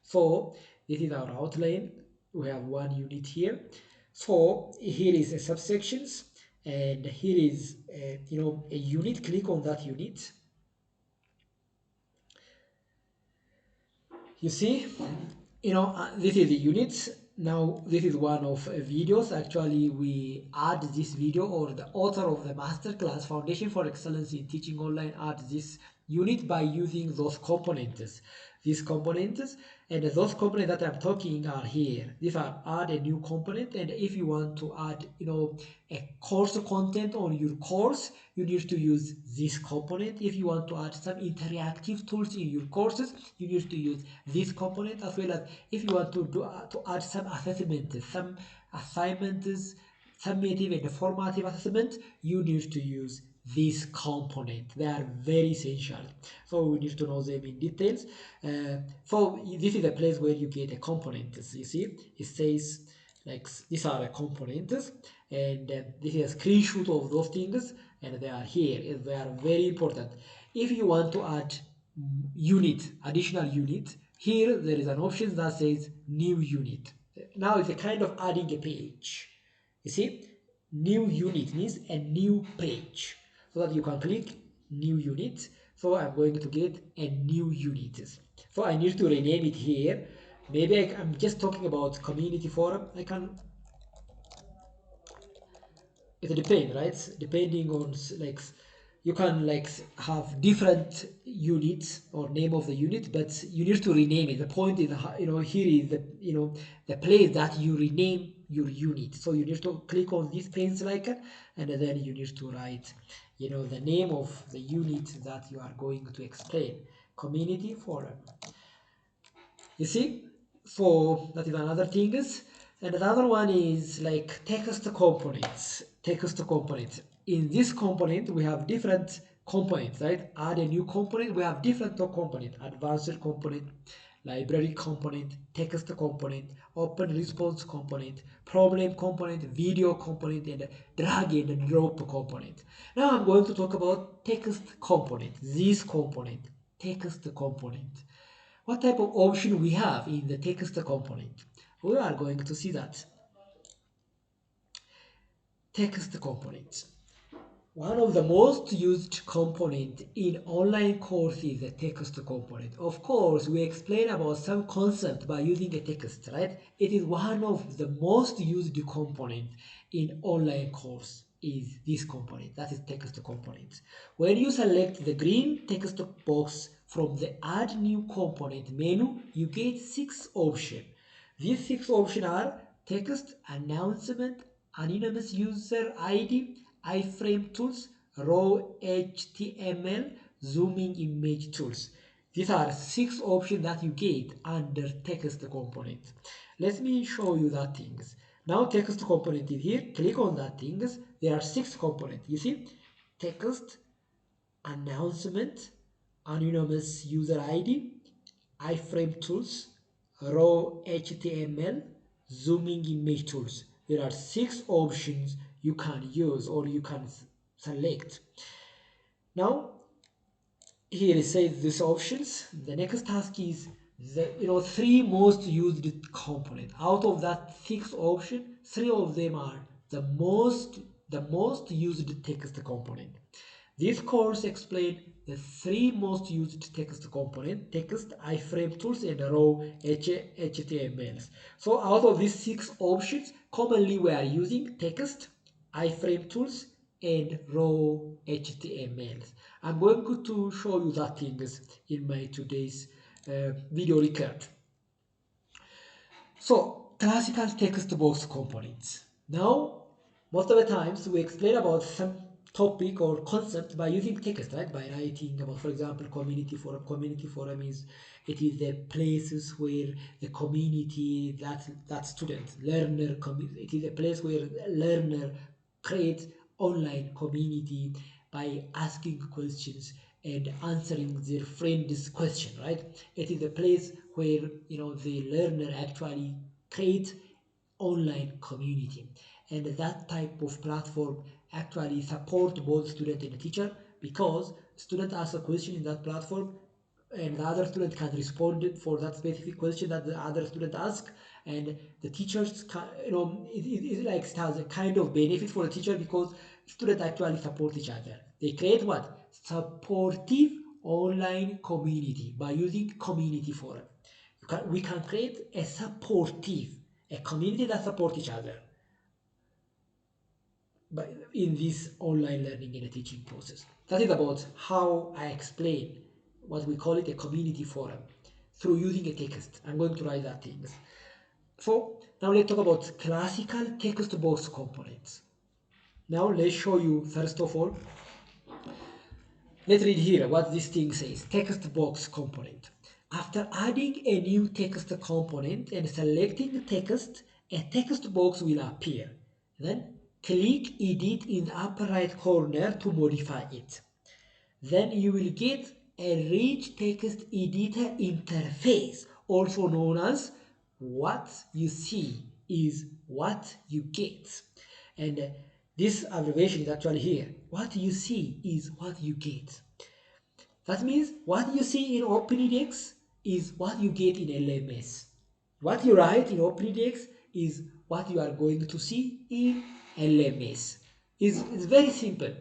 So this is our outline. We have one unit here. So here is a subsections, and here is a unit. Click on that unit. You see, this is the units. Now this is one of videos. Actually, we add this video, or the author of the masterclass Foundation for Excellence in Teaching Online add this unit by using those components. These components, and those components that I'm talking are here. These are add a new component, and if you want to add a course content on your course, you need to use this component. If you want to add some interactive tools in your courses, you need to use this component, as well as if you want to add some assessments, some assignments, summative and formative assessment, you need to use this component. They are very essential, so we need to know them in details. So this is a place where you get a component. You see, it says like these are the components, and this is a screenshot of those things, and they are here. They are very important. If you want to add additional unit, here there is an option that says new unit. Now it's a kind of adding a page. You see, new unit means a new page, so that you can click new unit. So I'm going to get a new unit. So I need to rename it here. Maybe I'm just talking about community forum. It depends, right? Depending on like you can like have different units or name of the unit, but you need to rename it. The point is, here is the place that you rename your unit. So you need to click on this pencil icon, and then you need to write the name of the unit that you are going to explain. Community forum. You see, so that is another thing is, and another one is like text components. Text components. In this component, we have different components, right? Add a new component, we have different components: advanced component, library component, text component, open response component, problem component, video component, and drag and drop component. Now I'm going to talk about text component. This component, text component. What type of option we have in the text component? We are going to see that. Text components. One of the most used component in online course is the text component. Of course, we explain about some concept by using a text, right? It is one of the most used component in online course is this component, that is text component. When you select the green text box from the add new component menu, you get 6 options. These 6 options are text, announcement, anonymous user ID, iframe tools, raw HTML, zooming image tools. These are 6 options that you get under text component. Let me show you that things. Now text component is here. Click on that things. There are 6 components. You see, text, announcement, anonymous user ID, iframe tools, raw HTML, zooming image tools. There are 6 options you can use or you can select. Now, here it says these options. The next task is the three most used component. Out of that six option, three of them are the most used text component. This course explains the three most used text component: text, iframe tools, and raw HTMLs. So out of these six options, commonly we are using text, iframe tools, and raw HTMLs. I'm going to show you that things in my today's video record. So, classical text box components. Now, most of the times we explain about some topic or concept by using text, right? By writing about, for example, community forum. Community forum is the places where the community, that student, learner, it is a place where learner create online community by asking questions and answering their friend's question, right? It is a place where the learner actually create online community, and that type of platform actually support both student and teacher, because student asks a question in that platform and the other student can respond for that specific question that the other student asked, and the teachers can, it like has a kind of benefit for the teacher, because students actually support each other. They create what? Supportive online community by using community forum. We can create a community that support each other but in this online learning and teaching process. That is about how I explain what we call it a community forum through using a text. I'm going to write that things. So now let's talk about classical text box components. Now let's show you first of all. Let's read here what this thing says. Text box component. After adding a new text component and selecting text, a text box will appear. Then click Edit in the upper right corner to modify it. Then you will get a rich text editor interface, also known as what you see is what you get. And this abbreviation is actually here. What you see is what you get. That means what you see in OpenEDX is what you get in LMS. What you write in OpenEDX is what you are going to see in LMS. It's very simple.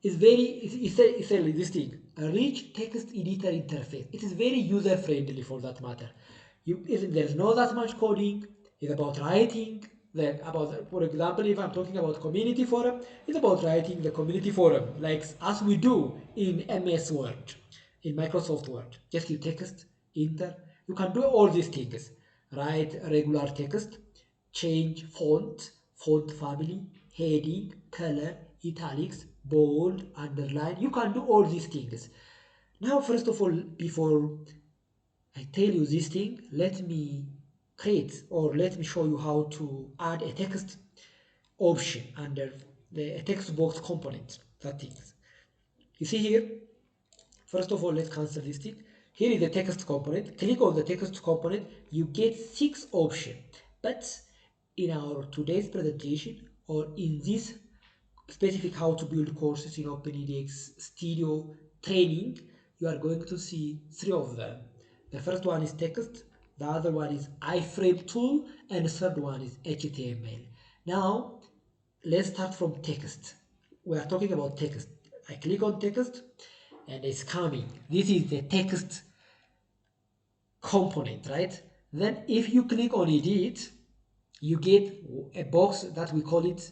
It's this thing, a rich text editor interface. It is very user friendly for that matter. There's not that much coding. It's about writing. For example, if I'm talking about community forum, it's about writing the community forum, like as we do in MS Word, in Microsoft Word. Just you text, enter. You can do all these things. Write regular text, change font family, heading, color, italics, bold, underline. You can do all these things. Now, first of all, before I tell you this thing, let me create or let me show you how to add a text option under the text box component. That things. You see here, first of all, let's cancel this thing. Here is the text component. Click on the text component. You get 6 options. But in our today's presentation or in this specific how to build courses in OpenEDX Studio training, you are going to see 3 of them. The first one is text, the other one is iframe tool, and the third one is HTML. Now, let's start from text. We are talking about text. I click on text and it's coming. This is the text component, right? Then if you click on edit, you get a box that we call it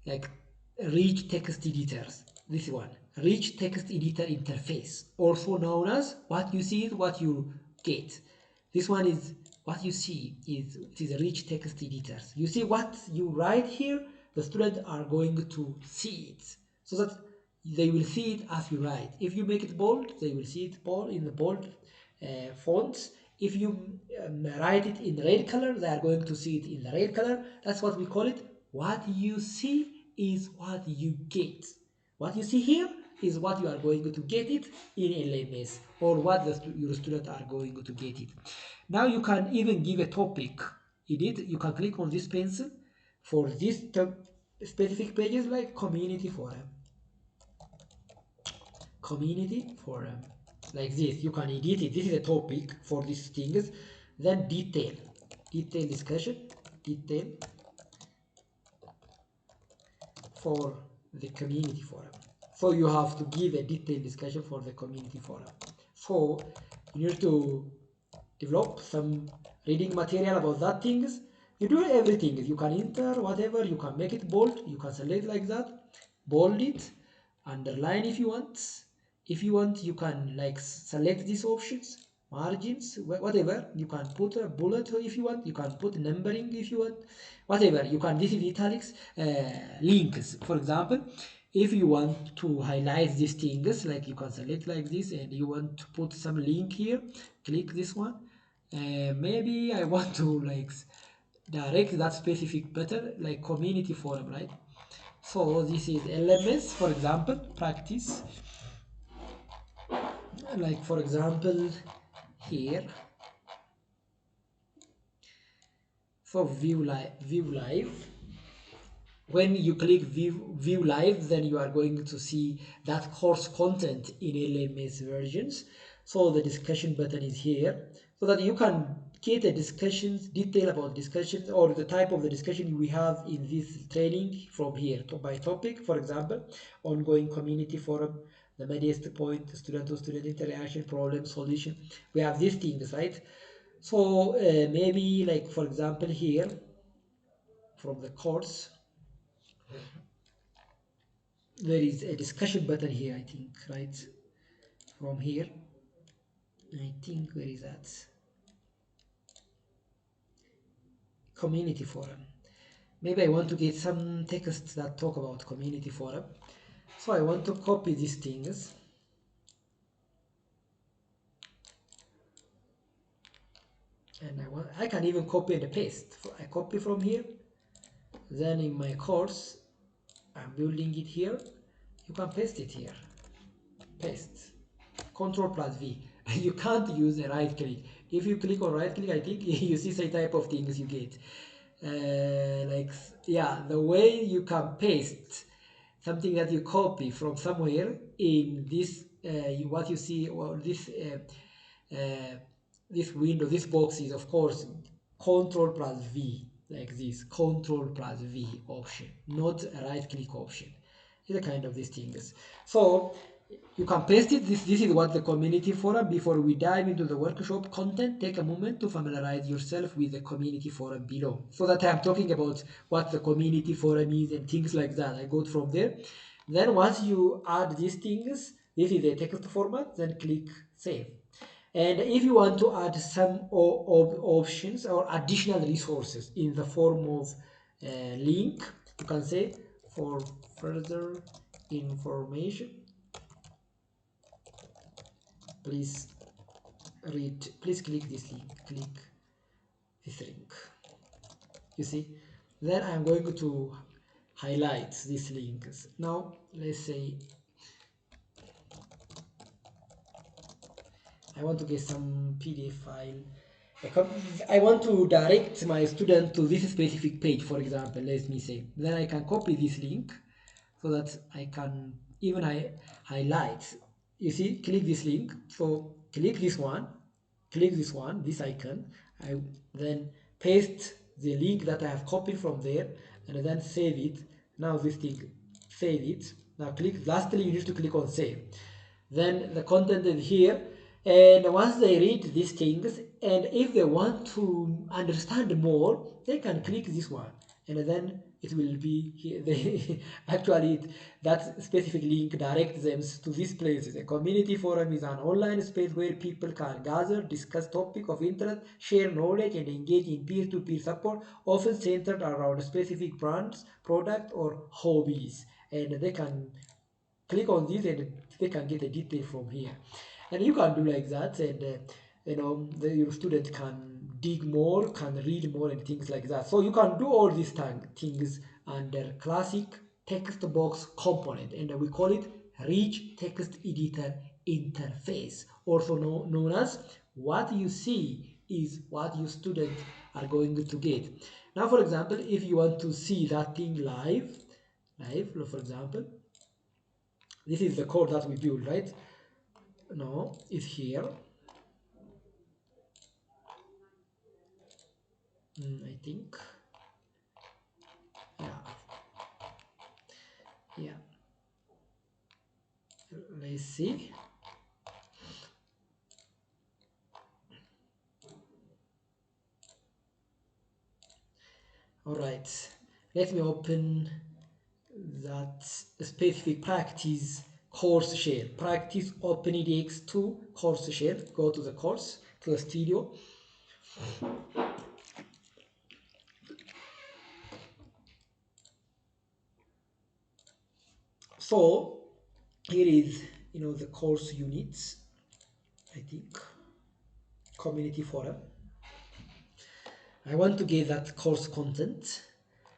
like rich text editors. This one, rich text editor interface, also known as what you see is what you get. This one is what you see is it is a rich text editors. You see what you write here, the students are going to see it, so that they will see it as you write. If you make it bold, they will see it bold in the bold fonts. If you write it in red color, they are going to see it in the red color. That's what we call it. What you see is what you get. What you see here is what you are going to get it in LMS, or what your students are going to get it. Now you can even give a topic. You can click on this pencil for this specific pages like community forum. community forum, like this. You can edit it. This is a topic for these things. Then detail discussion, detail for the community forum. So you have to give a detailed discussion for the community forum. So you need to develop some reading material about that things. You do everything. You can enter whatever, you can make it bold, you can select like that, bold it, underline if you want. If you want, you can like select these options, margins, whatever. You can put a bullet if you want, you can put numbering if you want, whatever. You can, this is italics, links, for example. If you want to highlight these things, like you can select like this, and you want to put some link here, click this one. Maybe I want to like direct that specific button, like community forum, right? So this is LMS, for example, practice. Like for example, here, for view live. When you click view live, then you are going to see that course content in LMS versions. So the discussion button is here, so that you can get a discussions, detail about discussions, or the type of the discussion we have in this training from here by topic. For example, ongoing community forum, the mediest point, student to student interaction, problem solution. We have these things, right? So maybe like for example here, from the course, there is a discussion button here, I think, right? From here, I think, where is that? Community forum. Maybe I want to get some texts that talk about community forum. So I want to copy these things. And I can even copy and paste. I copy from here. Then in my course, I'm building it here. You can paste it here. Paste. Control plus V. You can't use a right click. If you click on right click, I think you see some type of things you get. Like, yeah, the way you can paste something that you copy from somewhere in this, what you see, or uh, this window, this box is of course Control plus V, like this, Control plus V option, not a right click option. It's a kind of these things. So you can paste it. This is what the community forum. Before we dive into the workshop content, take a moment to familiarize yourself with the community forum below. So that I'm talking about what the community forum is and things like that. I go from there. Then once you add these things, this is a text format, then click save. And if you want to add some options or additional resources in the form of link, you can say for further information, please please click this link, click this link. You see, then I'm going to highlight these links. Now let's say I want to get some PDF file. I want to direct my student to this specific page, for example, let me say. Then I can copy this link so that I can even highlight. You see, click this link. So click this one, this icon. I then paste the link that I have copied from there, and then save it. Now this thing, save it. Now click, lastly you need to click on save. Then the content is here, and once they read these things, and if they want to understand more, they can click this one, and then it will be here. They actually, that specific link directs them to these places. A community forum is an online space where people can gather, discuss topics of interest, share knowledge, and engage in peer-to-peer support, often centered around specific brands, products, or hobbies. And they can click on this and they can get the detail from here. And you can do like that, and your student can dig more, can read more, and things like that. So you can do all these things under classic text box component, and we call it rich text editor interface, also known as what you see is what your students are going to get. Now for example, if you want to see that thing live, for example, This is the code that we build, right? No, it's here. I think. Yeah, yeah. Let's see. All right. Let me open that specific practice course share. Practice OpenEDX 2 course share. Go to the course, to the studio. So here is, the course units, I think, community forum. I want to get that course content.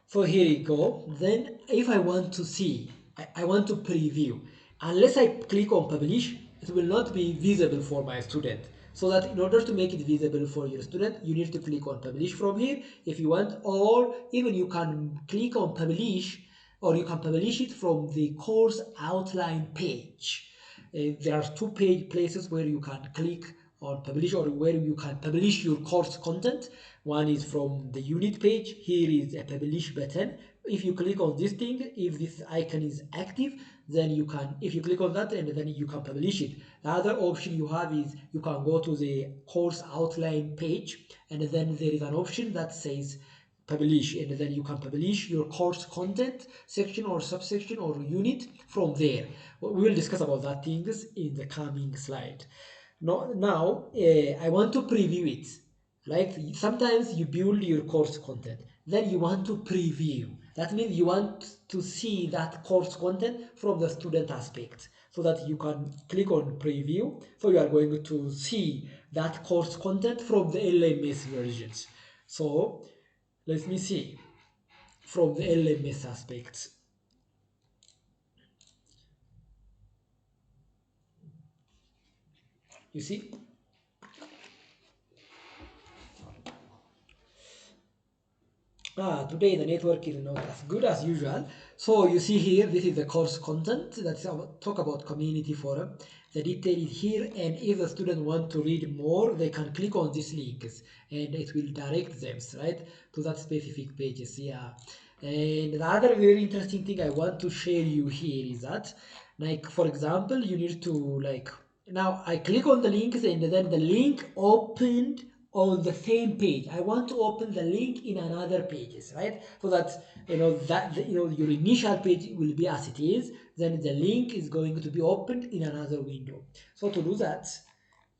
So here you go. Then if I want to see, I want to preview. Unless I click on publish, it will not be visible for my student. So that in order to make it visible for your student, you need to click on publish from here if you want, or even you can click on publish, or you can publish it from the course outline page. There are two places where you can click on publish, or where you can publish your course content. One is from the unit page. Here is a publish button. If you click on this thing, if this icon is active, then you can, if you click on that, and then you can publish it. The other option you have is you can go to the course outline page, and then there is an option that says publish, and then you can publish your course content section or subsection or unit from there. We will discuss about that things in the coming slide. Now, I want to preview it. Like sometimes you build your course content, then you want to preview. That means you want to see that course content from the student aspect, so that you can click on preview. So you are going to see that course content from the LMS versions. So let me see from the LMS aspect. You see? Today the network is not as good as usual. So you see here, this is the course content. That's talk about community forum. The detail is here, and if the student want to read more, they can click on these links, and it will direct them right to that specific pages. Yeah. And the other very interesting thing I want to share you here is that, like for example, you need to like now I click on the links, and then the link opened on the same page. I want to open the link in another pages, right? So that your initial page will be as it is, then the link is going to be opened in another window. So to do that,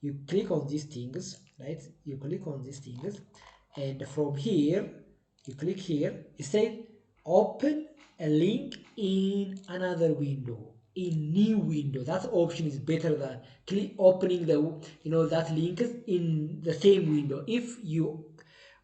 you click on these things, right? You click on these things, and from here you click here. It says open a link in another window, in new window. That option is better than click opening the that link in the same window. If you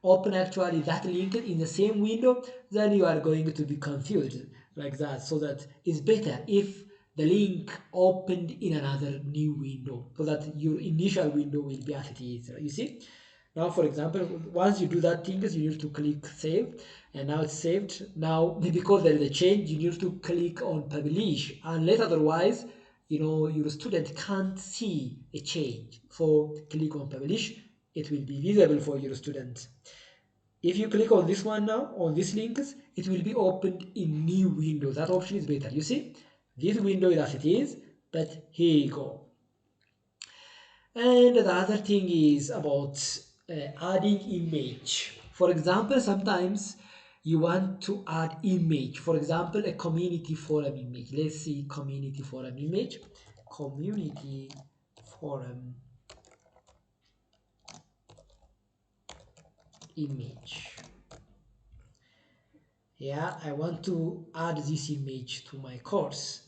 open actually that link in the same window, then you are going to be confused like that. So that it's better if the link opened in another new window, so that your initial window will be as it is. You see? Now, for example, once you do that things, you need to click save, and now it's saved. Now, because there is a change, you need to click on publish, unless otherwise, your student can't see a change. So click on publish, it will be visible for your student. If you click on this one now, on these links, it will be opened in new window. That option is better. You see, this window is as it is, but here you go. And the other thing is about adding image. For example, sometimes you want to add image. For example, a community forum image. Let's see community forum image. Community forum image. Yeah, I want to add this image to my course,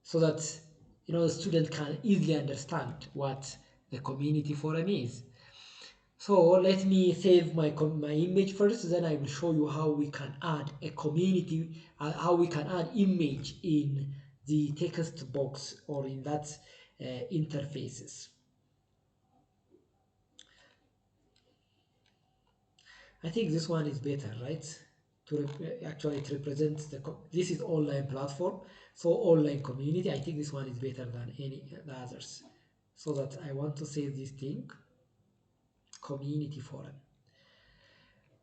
so that the student can easily understand what the community forum is. So let me save my image first, then I will show you how we can add a community, how we can add image in the text box or in that interfaces. I think this one is better, right? actually it represents this is online platform, so online community. I think this one is better than any the others. So that I want to save this thing, community forum.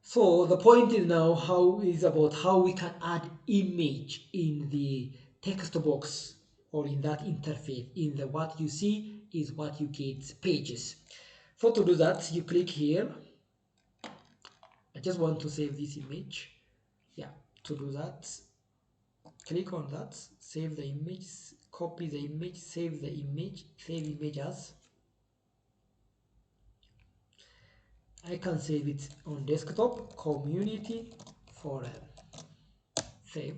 So the point is now how is about how we can add image in the text box or in that interface. In the what you see is what you get pages. So to do that, you click here. I just want to save this image. Yeah, to do that, click on that, save the image, copy the image, save the image, save image as. I can save it on desktop, community forum, save.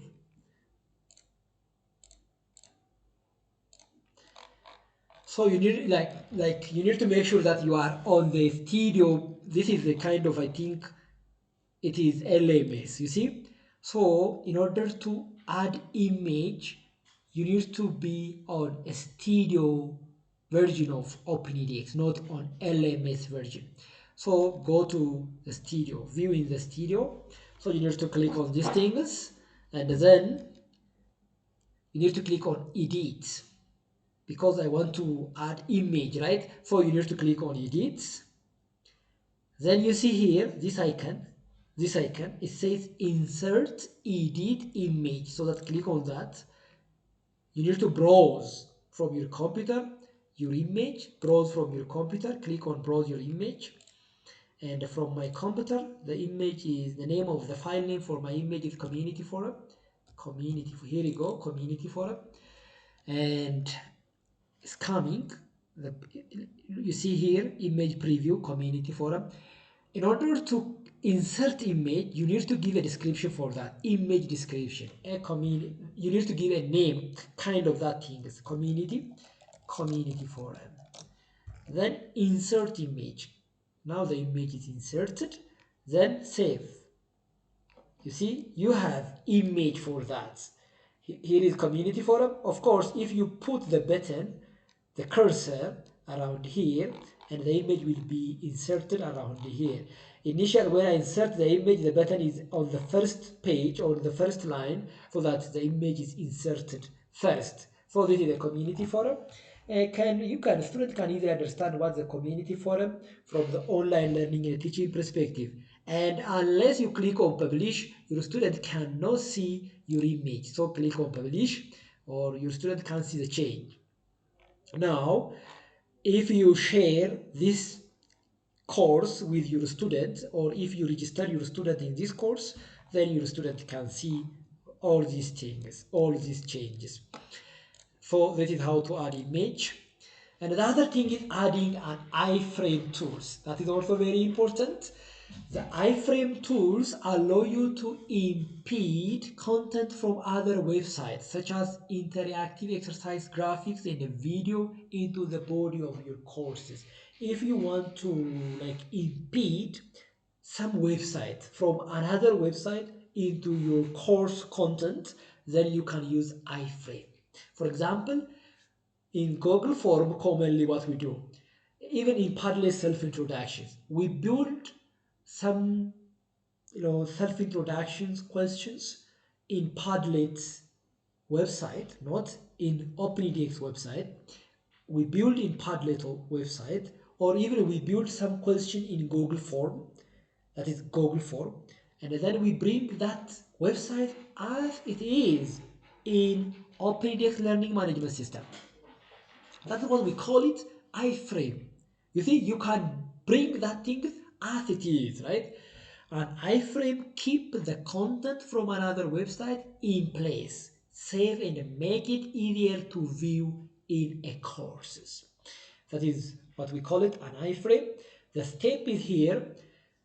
So you need like you need to make sure that you are on the studio. This is the kind of, I think it is LMS, you see. So in order to add image, you need to be on a studio version of OpenEDX, not on LMS version. So go to the studio, view in the studio. So you need to click on these things, and then you need to click on edit because I want to add image, right? So you need to click on edit. Then you see here this icon, it says insert edit image. So that click on that. You need to browse from your computer your image, browse from your computer, click on browse your image. And from my computer, the image is the name of the file name for my image is community forum. Here you go, community forum. And it's coming. You see here, image preview, community forum. In order to insert image, you need to give a description for that image description. You need to give a name, kind of that thing. It's community forum. Then insert image. Now the image is inserted. Then save. You see, you have image for that. Here is community forum. Of course, if you put the button, the cursor around here, and the image will be inserted around here. Initially, when I insert the image, the button is on the first page or the first line, so that the image is inserted first. So this is the community forum. Student can easily understand what the community forum from the online learning and teaching perspective. And unless you click on publish, your student cannot see your image. So click on publish, or your student can see the change. Now, if you share this course with your student, or if you register your student in this course, then your student can see all these things, all these changes. So that is how to add image. And the other thing is adding an iframe tools. That is also very important. The iframe tools allow you to impede content from other websites, such as interactive exercise graphics and a video into the body of your courses. If you want to impede some website from another website into your course content, then you can use iframe. For example, in Google Form, commonly what we do, even in Padlet self-introductions, we build some self-introductions questions in Padlet's website, not in OpenEDX website. We build in Padlet website, or even we build some question in Google Form, that is Google Form, and then we bring that website as it is in OpenEDX Learning Management System. That's what we call it iframe. You see, you can bring that thing as it is, right? An iframe keep the content from another website in place, save and make it easier to view in a courses. That is what we call it, an iframe. The step is here.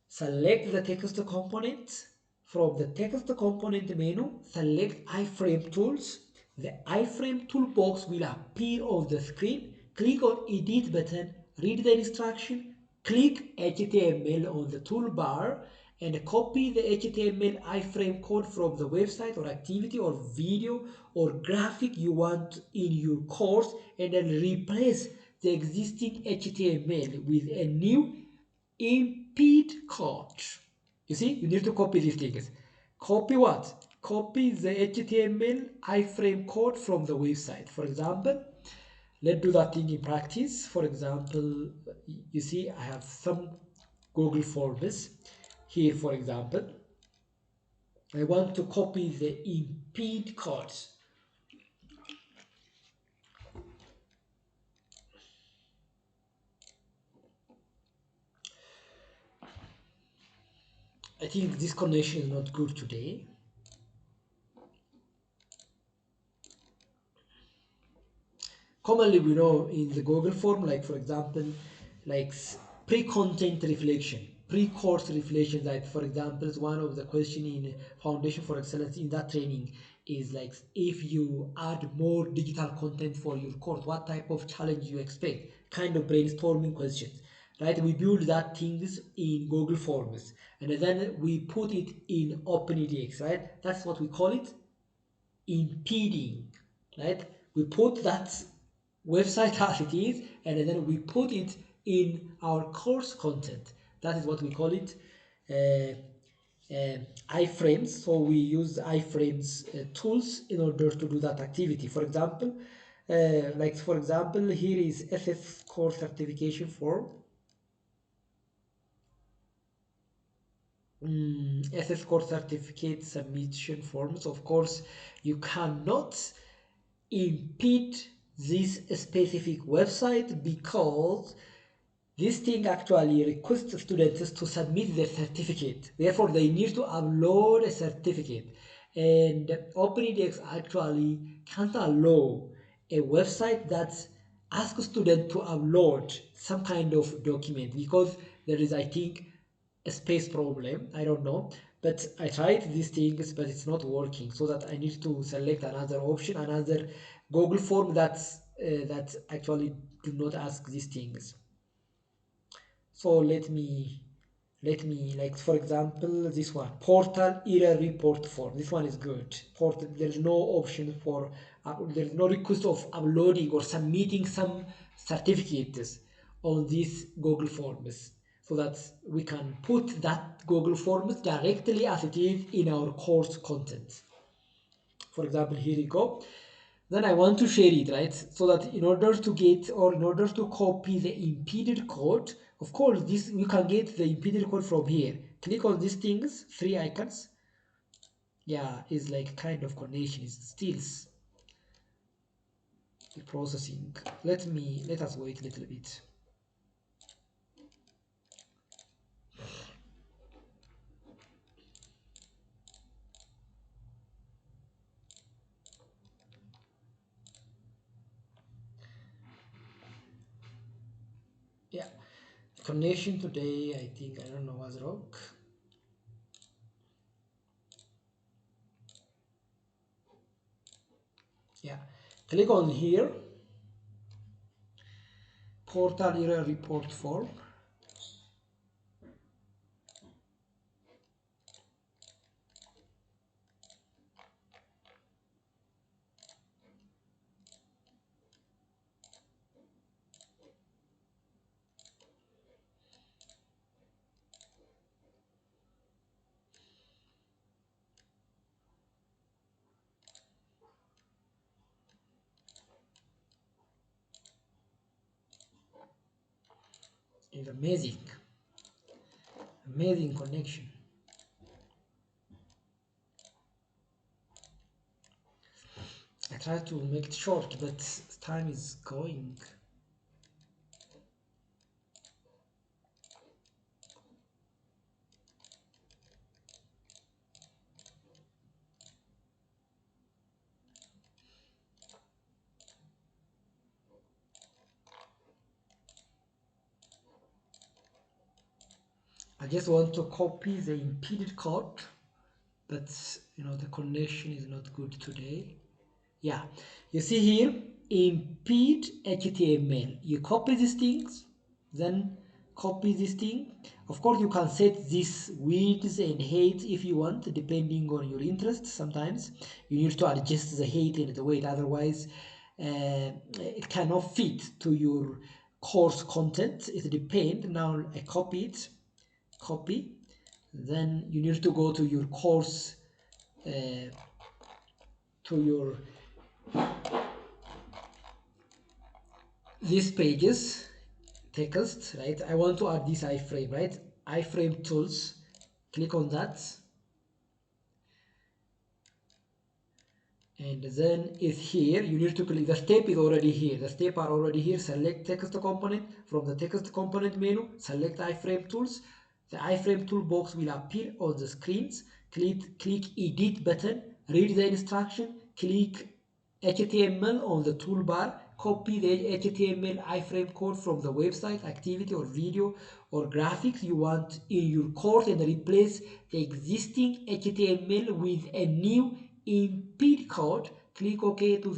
Select the text component. From the text component menu, select iframe tools. The iframe toolbox will appear on the screen. Click on edit button, read the instruction, click HTML on the toolbar, and copy the HTML iframe code from the website or activity or video or graphic you want in your course, and then replace the existing HTML with a new impede code. You see, you need to copy these things. Copy what? Copy the HTML iframe code from the website. For example, let's do that thing in practice. For example, you see I have some Google Forms here. For example, I want to copy the embed code. I think this connection is not good today. Commonly we know in the Google form, like for example, like pre-content reflection, pre-course reflection, like for example, one of the question in Foundation for Excellence in that training is like, if you add more digital content for your course, what type of challenge you expect? Kind of brainstorming questions, right? We build that things in Google Forms, and then we put it in OpenEDX, right? That's what we call it, impeding, right? We put that website as it is, and then we put it in our course content. That is what we call it, iframes. So we use iframes tools in order to do that activity. For example, like for example, here is SS course certification form. SS course certificate submission forms. Of course, you cannot impede this specific website because this thing actually requests students to submit their certificate. Therefore, they need to upload a certificate. And OpenEDX actually can't allow a website that asks students to upload some kind of document because there is, I think, a space problem. I don't know. But I tried these things, but it's not working. So that I need to select another option, another Google form that actually do not ask these things. So let me like for example this one, portal error report form. This one is good. Portal, there's no option for there's no request of uploading or submitting some certificates on these Google Forms, so that we can put that Google Forms directly as it is in our course content. For example, here you go. Then I want to share it, right? So that in order to get or in order to copy the impeded code, of course, this you can get the impeded code from here. Click on these things, three icons. Yeah, it's like kind of connection. It's still processing. Let us wait a little bit. Yeah, connection today, I think, I don't know what's wrong. Yeah, click on here, portal error report form. It's amazing, amazing connection. I try to make it short, but time is going. I just want to copy the impeded code, but the connection is not good today. Yeah, you see here, impede HTML. You copy these things, then copy this thing. Of course, you can set this width and height if you want, depending on your interest. Sometimes you need to adjust the height and the weight, otherwise it cannot fit to your course content. It depends. Now I copy it, copy. Then you need to go to your course uh, to your these pages text, right? I want to add this iframe, right? Iframe tools, click on that, and then it's here. You need to click, the step is already here, the step are already here. Select text component. From the text component menu, select iframe tools. The iframe toolbox will appear on the screens. Click edit button, read the instruction, click HTML on the toolbar, copy the HTML iframe code from the website, activity or video or graphics you want in your code, and replace the existing HTML with a new embed code. Click OK to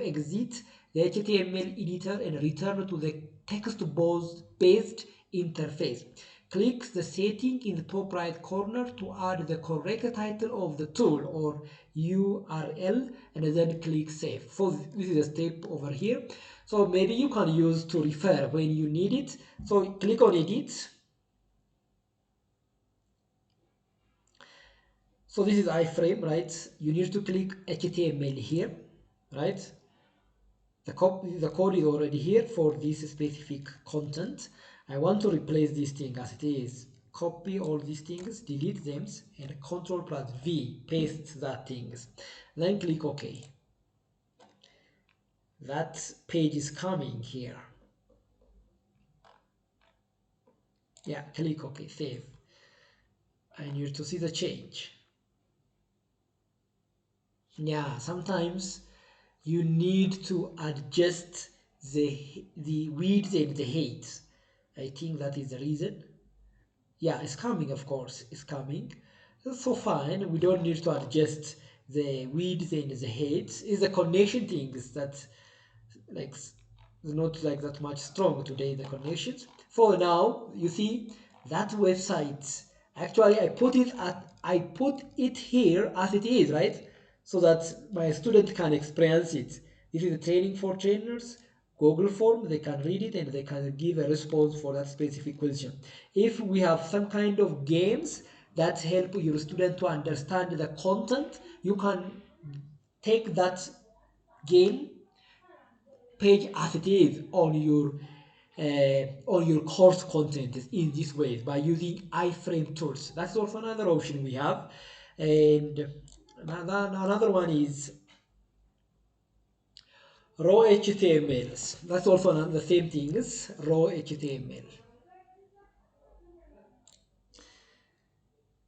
exit the HTML editor and return to the text-based interface. Click the setting in the top right corner to add the correct title of the tool or URL, and then click save. So this is a step over here. So maybe you can use to refer when you need it. So click on edit. So this is iframe, right? You need to click HTML here, right? The code is already here for this specific content. I want to replace this thing as it is. Copy all these things, delete them, and Control plus V, paste that things. Then click OK. That page is coming here. Yeah, click OK, save. I need to see the change. Yeah, sometimes you need to adjust the width and the height. I think that is the reason. Yeah, it's coming, of course, it's coming. So fine, we don't need to adjust the width and the height. It's the connection things that like not like that much strong today, the connections. For now, you see that website, actually I put it here as it is, right? So that my student can experience it. This is a training for trainers. Google form, they can read it and they can give a response for that specific question. If we have some kind of games that help your student to understand the content, you can take that game page as it is on your course content in this way by using iframe tools. That's also another option we have. And another one is raw HTMLs. That's also the same thing as raw HTML.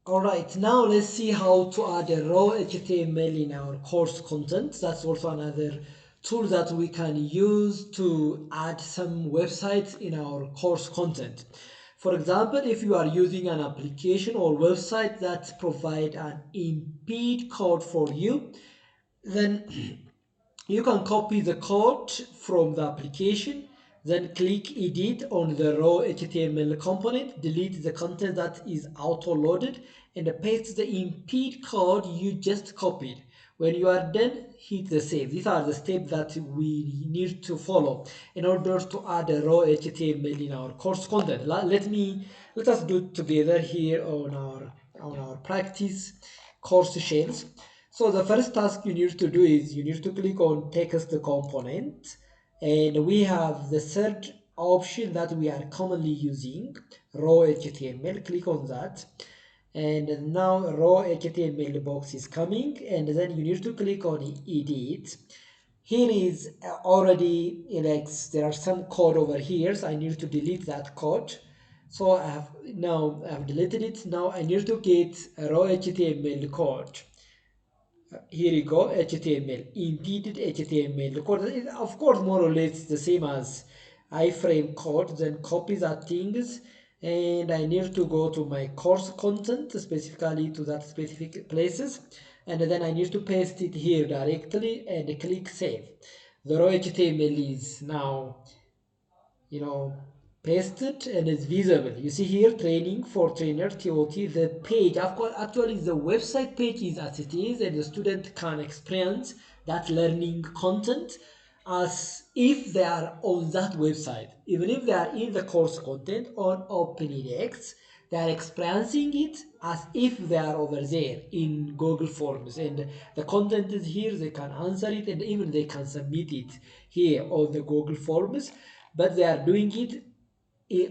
Alright, now let's see how to add a raw HTML in our course content. That's also another tool that we can use to add some websites in our course content. For example, if you are using an application or website that provide an embed code for you, then you can copy the code from the application, then click edit on the raw HTML component, delete the content that is auto-loaded, and paste the embed code you just copied. When you are done, hit the save. These are the steps that we need to follow in order to add a raw HTML in our course content. Let us do it together here on our practice course shells. So the first task you need to do is you need to click on text component, and we have the third option that we are commonly using, raw HTML. Click on that, and now raw HTML box is coming, and then you need to click on edit. Here is already like there are some code over here, so I need to delete that code. So I have deleted it. Now I need to get a raw HTML code. Here you go, HTML, embedded HTML. The code is, of course, more or less the same as iframe code. Then copy that things, and I need to go to my course content, specifically to that specific places, and then I need to paste it here directly and click save. The raw HTML is now, you know, pasted and it's visible. You see here, training for trainer TOT. The page, of course, actually the website page is as it is, and the student can experience that learning content as if they are on that website. Even if they are in the course content on OpenEDX, they are experiencing it as if they are over there in Google Forms, and the content is here, they can answer it, and even they can submit it here on the Google Forms, but they are doing it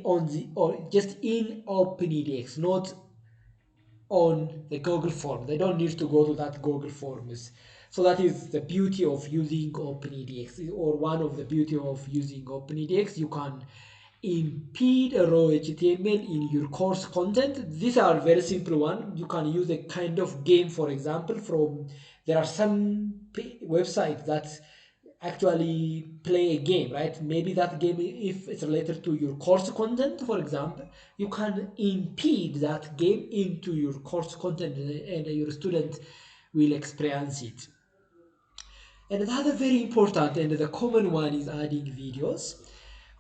on the or just in OpenEDX, not on the Google form. They don't need to go to that Google Forms. So that is the beauty of using OpenEDX, or one of the beauty of using OpenEDX. You can impede a raw HTML in your course content. These are very simple one. You can use a kind of game, for example, from there are some websites that actually play a game, right? Maybe that game, if it's related to your course content, for example, you can impede that game into your course content, and your student will experience it. And another very important and the common one is adding videos.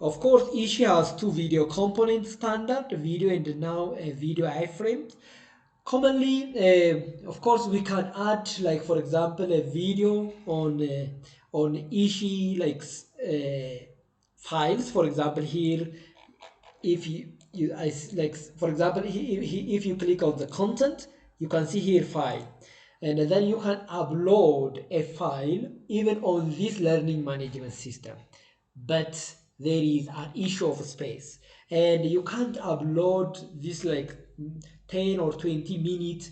Of course, each has two video components standard, video and now a video iframe. Commonly, of course, we can add, like for example, a video on each like files. For example, here, if like for example, if you click on the content, you can see here file, and then you can upload a file even on this learning management system, but there is an issue of space, and you can't upload this like 10 or 20 minute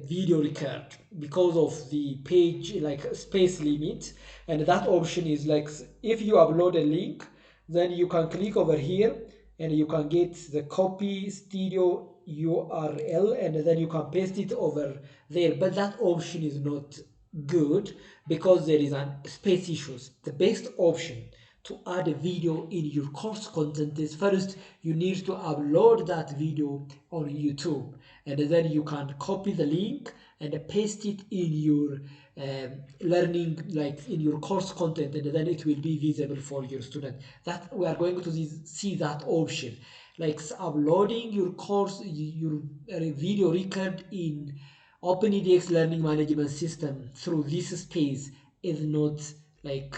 video record because of the page like space limit. And that option is like, if you upload a link, then you can click over here and you can get the copy studio URL, and then you can paste it over there, but that option is not good because there is an space issues. The best option to add a video in your course content is, first you need to upload that video on YouTube, and then you can copy the link and paste it in your learning, like in your course content, and then it will be visible for your student. That we are going to see that option, like uploading your course, your video record in OpenEDX learning management system through this space is not like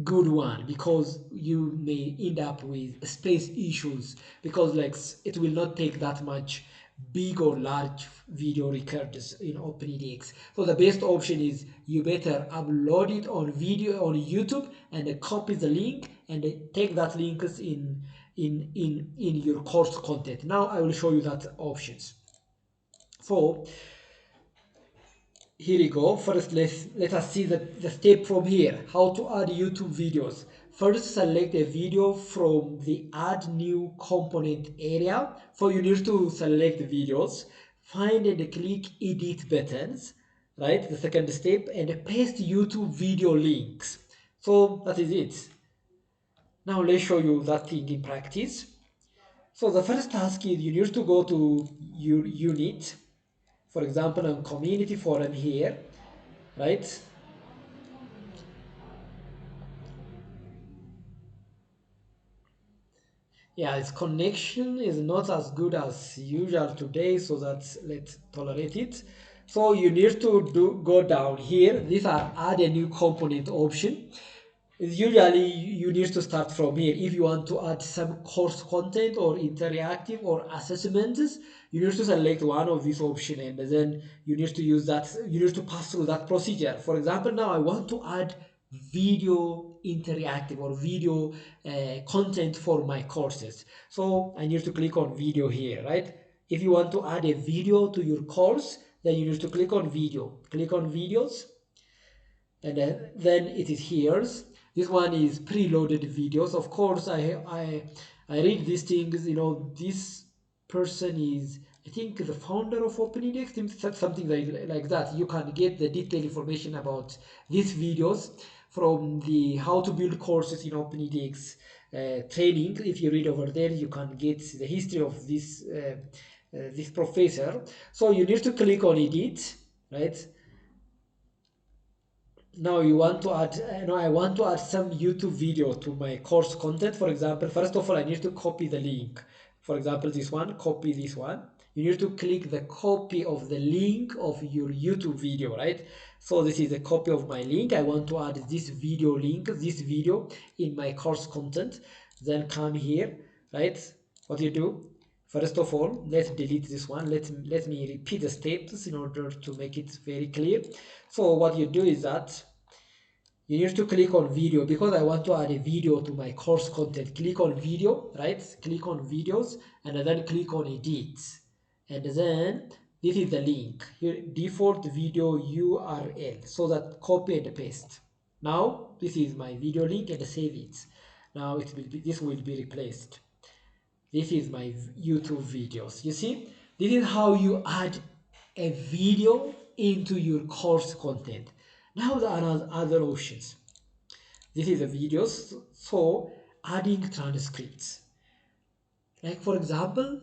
good one, because you may end up with space issues, because like it will not take that much big or large video records in OpenEDX. So the best option is you better upload it on video on YouTube and copy the link and take that links in your course content. Now I will show you that options. So here we go. First, let us see the step from here. How to add YouTube videos. First, select a video from the Add New Component area. So you need to select videos. Find and click Edit buttons, right? The second step, and paste YouTube video links. So that is it. Now let's show you that thing in practice. So the first task is you need to go to your unit. For example, on community forum here, right? Yeah, its connection is not as good as usual today, so let's tolerate it. So you need to go down here. These are add a new component option. Usually you need to start from here. If you want to add some course content or interactive or assessments, you need to select one of these options, and then you need to use that, you need to pass through that procedure. For example, now I want to add video interactive or video content for my courses. So I need to click on video here, right? If you want to add a video to your course, then you need to click on video. Click on videos, and then it is here. This one is preloaded videos. Of course, I read these things. You know, this person is, I think, the founder of OpenEDX, something like that. You can get the detailed information about these videos from the how to build courses in OpenEDX training. If you read over there, you can get the history of this professor. So you need to click on edit, right? Now you want to add, I want to add some YouTube video to my course content. For example, first of all, I need to copy the link. For example, this one, copy this one. You need to click the copy of the link of your YouTube video, right? So this is a copy of my link. I want to add this video link, this video in my course content. Then come here, right? What you do, first of all, let's delete this one. Let me repeat the steps in order to make it very clear. So what you do is that you need to click on video because I want to add a video to my course content. Click on video, right? Click on videos and then click on edit. And then this is the link here, default video URL. So that copy and paste. Now this is my video link and save it. Now this will be replaced. This is my YouTube videos. You see, this is how you add a video into your course content. Now there are other options. This is the videos, so adding transcripts. Like for example,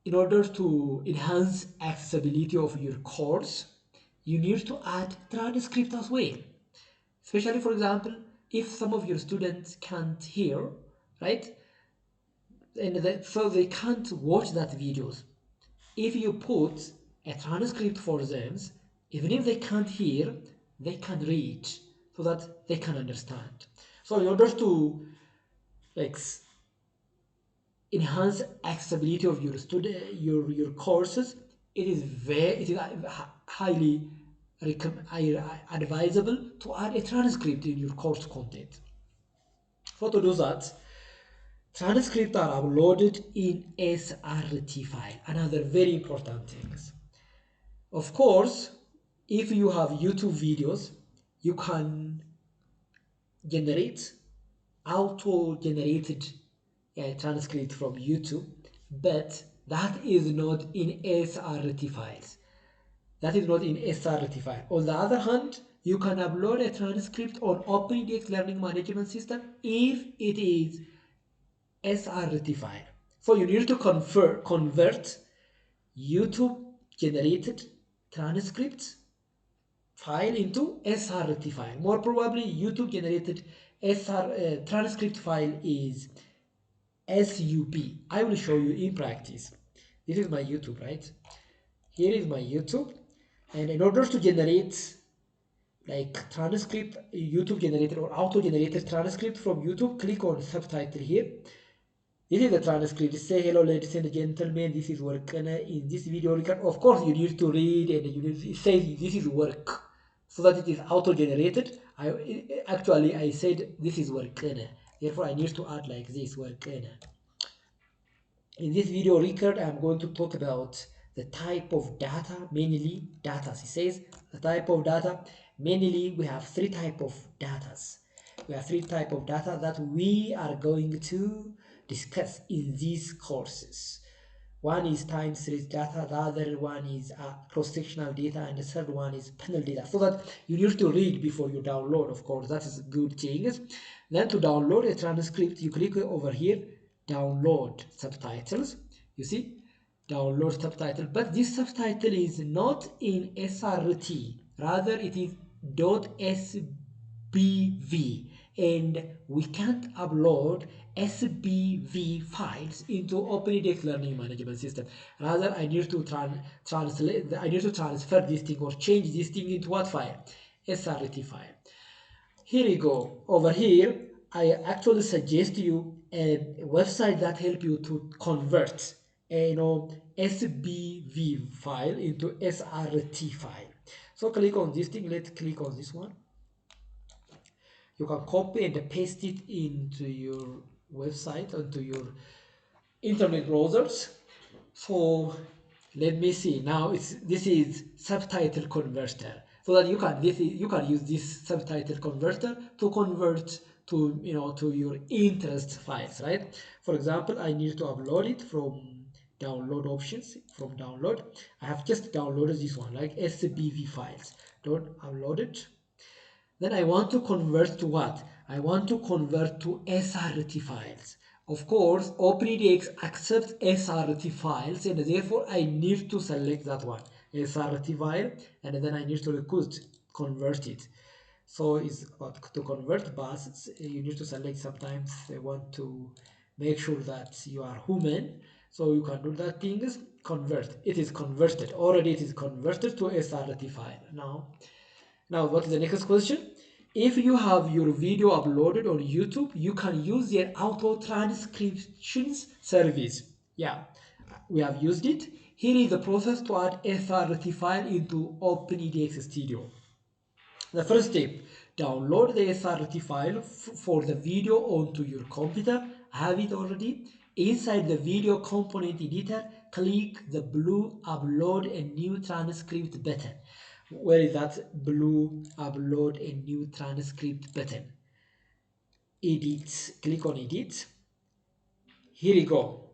in order to enhance accessibility of your course, you need to add transcript as well. Especially for example, if some of your students can't hear, right? And so they can't watch that videos. If you put a transcript for them, even if they can't hear, they can read so that they can understand. So in order to like enhance accessibility of your your courses, it is highly advisable to add a transcript in your course content. So to do that, transcripts are uploaded in SRT file. Another very important thing. Of course, if you have YouTube videos, you can generate auto-generated transcript from YouTube, but that is not in SRT files. That is not in SRT file. On the other hand, you can upload a transcript on OpenEDX Learning Management System if it is SRT file. So you need to convert YouTube generated transcripts file into SRT file. More probably, YouTube generated transcript file is SUB. I will show you in practice. This is my YouTube, right? Here is my YouTube, and in order to generate like transcript, YouTube generated or auto generated transcript from YouTube, click on subtitle here. This is the transcript. Say hello, ladies and gentlemen. This is work. And in this video record, of course, you need to read and you need to say this is work, so that it is auto-generated. I said this is work. Therefore, I need to add like this work. In this video record, I'm going to talk about the type of data, mainly data. It says the type of data. Mainly, we have three type of datas. We have three type of data that we are going to discuss in these courses. One is time series data, the other one is cross-sectional data, and the third one is panel data. So that you need to read before you download, of course, that is a good thing. Then to download a transcript, you click over here, download subtitles. You see, download subtitle, but this subtitle is not in SRT, rather it is .sbv, and we can't upload SBV files into OpenEDX Learning Management System. Rather, I need to translate. I need to transfer this thing or change this thing into what file? SRT file. Here you go. Over here, I actually suggest you a website that help you to convert a SBV file into SRT file. So click on this thing. Let's click on this one. You can copy and paste it into your website, into your internet browsers. So let me see. Now this is subtitle converter, so that you can use this subtitle converter to convert to your interest files, right? For example, I need to upload it from download options. From download, I have just downloaded this one, like SBV files. Don't upload it. Then I want to convert to what? I want to convert to SRT files. Of course, OpenEDX accepts SRT files, and therefore I need to select that one, SRT file, and then I need to request convert it. So it's to convert, but you need to select. Sometimes they want to make sure that you are human, so you can do that thing is convert. It is converted already. It is converted to SRT file now. What is the next question? If you have your video uploaded on YouTube, you can use their auto transcriptions service. Yeah, we have used it. Here is the process to add SRT file into OpenEDX Studio. The first step, download the SRT file for the video onto your computer. I have it already. Inside the video component editor, click the blue upload a new transcript button. Where is that blue upload a new transcript button? Edit, click on edit. Here you go.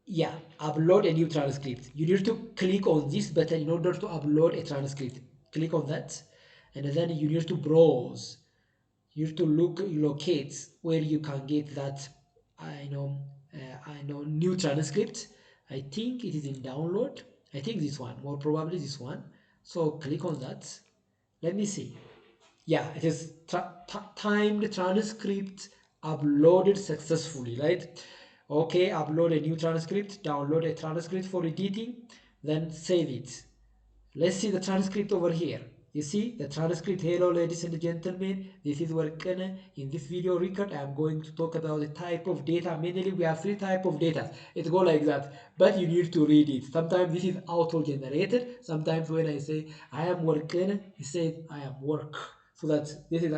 Yeah, upload a new transcript. You need to click on this button in order to upload a transcript. Click on that, and then you need to browse. You need to locate where you can get that. I know new transcript. I think it is in download. I think this one, more probably this one. So click on that. Let me see. Yeah, it is timed transcript uploaded successfully, right? Okay, upload a new transcript, download a transcript for editing, then save it. Let's see the transcript over here. You see the transcript. Hello ladies and gentlemen, this is Warkana. In this video record I am going to talk about the type of data. Mainly we have three type of data. It go like that, but you need to read it. Sometimes this is auto generated. Sometimes when I say I am Warkana, he said I am work. So that this is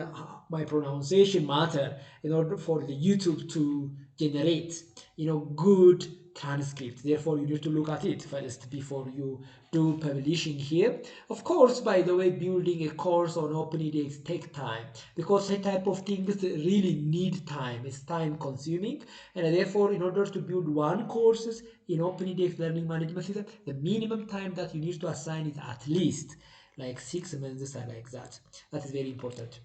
my pronunciation matter in order for the YouTube to generate good transcript. Therefore you need to look at it first before you do publishing here. Of course, by the way, building a course on OpenEDX take time, because that type of things really need time. It's time consuming, and therefore in order to build one courses in OpenEDX learning management system, the minimum time that you need to assign is at least like 6 months or like that. That is very important.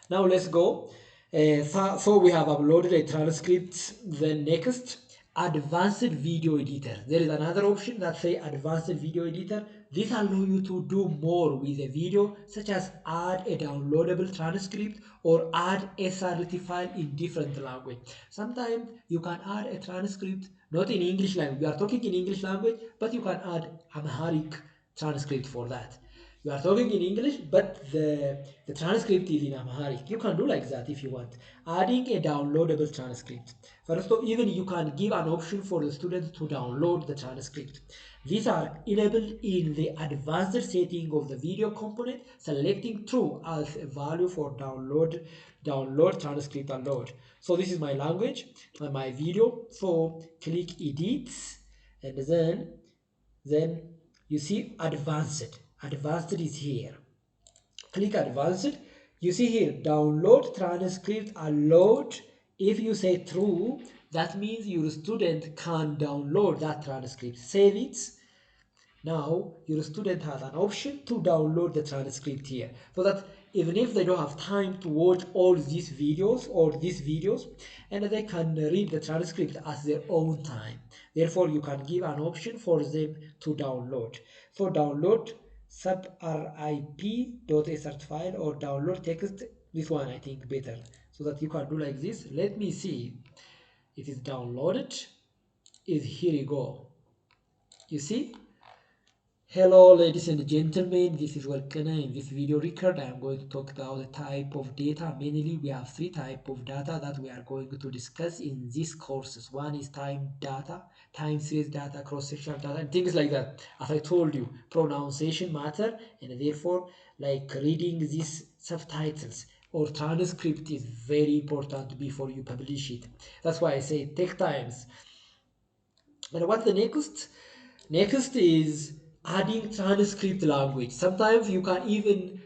Now let's go. So we have uploaded a transcript. Then next, advanced video editor. There is another option that say advanced video editor. This allows you to do more with a video, such as add a downloadable transcript or add SRT file in different language. Sometimes you can add a transcript not in English language. We are talking in English language, but you can add Amharic transcript for that. You are talking in English, but the transcript is in Amharic. You can do like that if you want. Adding a downloadable transcript. First of all, even you can give an option for the student to download the transcript. These are enabled in the advanced setting of the video component, selecting true as a value for download transcript and load. So this is my language, my video. So click edit, and then you see advanced is here. Click advanced. You see here download transcript and load. If you say true, that means your student can download that transcript. Save it. Now your student has an option to download the transcript here, so that even if they don't have time to watch all these videos and they can read the transcript at their own time. Therefore you can give an option for them to download. So download subrip.srt file or download text. This one I think better, so that you can do like this. Let me see. It is downloaded. Is here you go. You see. Hello ladies and gentlemen, this is Warkana. In this video record I am going to talk about the type of data. Mainly we have three types of data that we are going to discuss in these courses. One is time data, time series data, cross-sectional data, and things like that. As I told you, pronunciation matter, and therefore like reading these subtitles or transcript is very important before you publish it. That's why I say take times. And what's the next? Next is adding transcript language. Sometimes you can even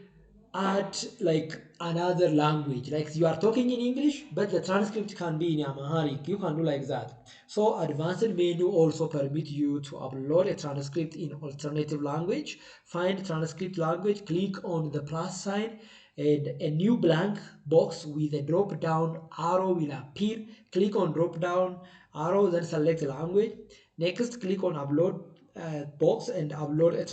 add like another language. Like you are talking in English, but the transcript can be in Amharic. You can do like that. So advanced menu also permit you to upload a transcript in alternative language. Find transcript language, click on the plus sign, and a new blank box with a drop down arrow will appear. Click on drop down arrow, then select language. Next, click on upload box and upload a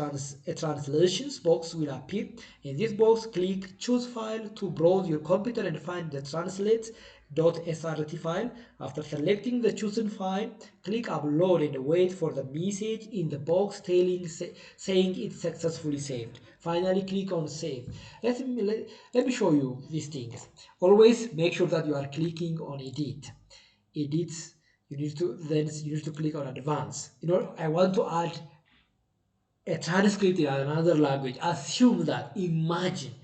translations box will appear. In this box, click choose file to browse your computer and find the translate.srt file. After selecting the chosen file, click upload and wait for the message in the box saying it's successfully saved. Finally, click on save. Let me show you these things. Always make sure that you are clicking on edit. you need to click on advanced. I want to add a transcript in another language. Imagine,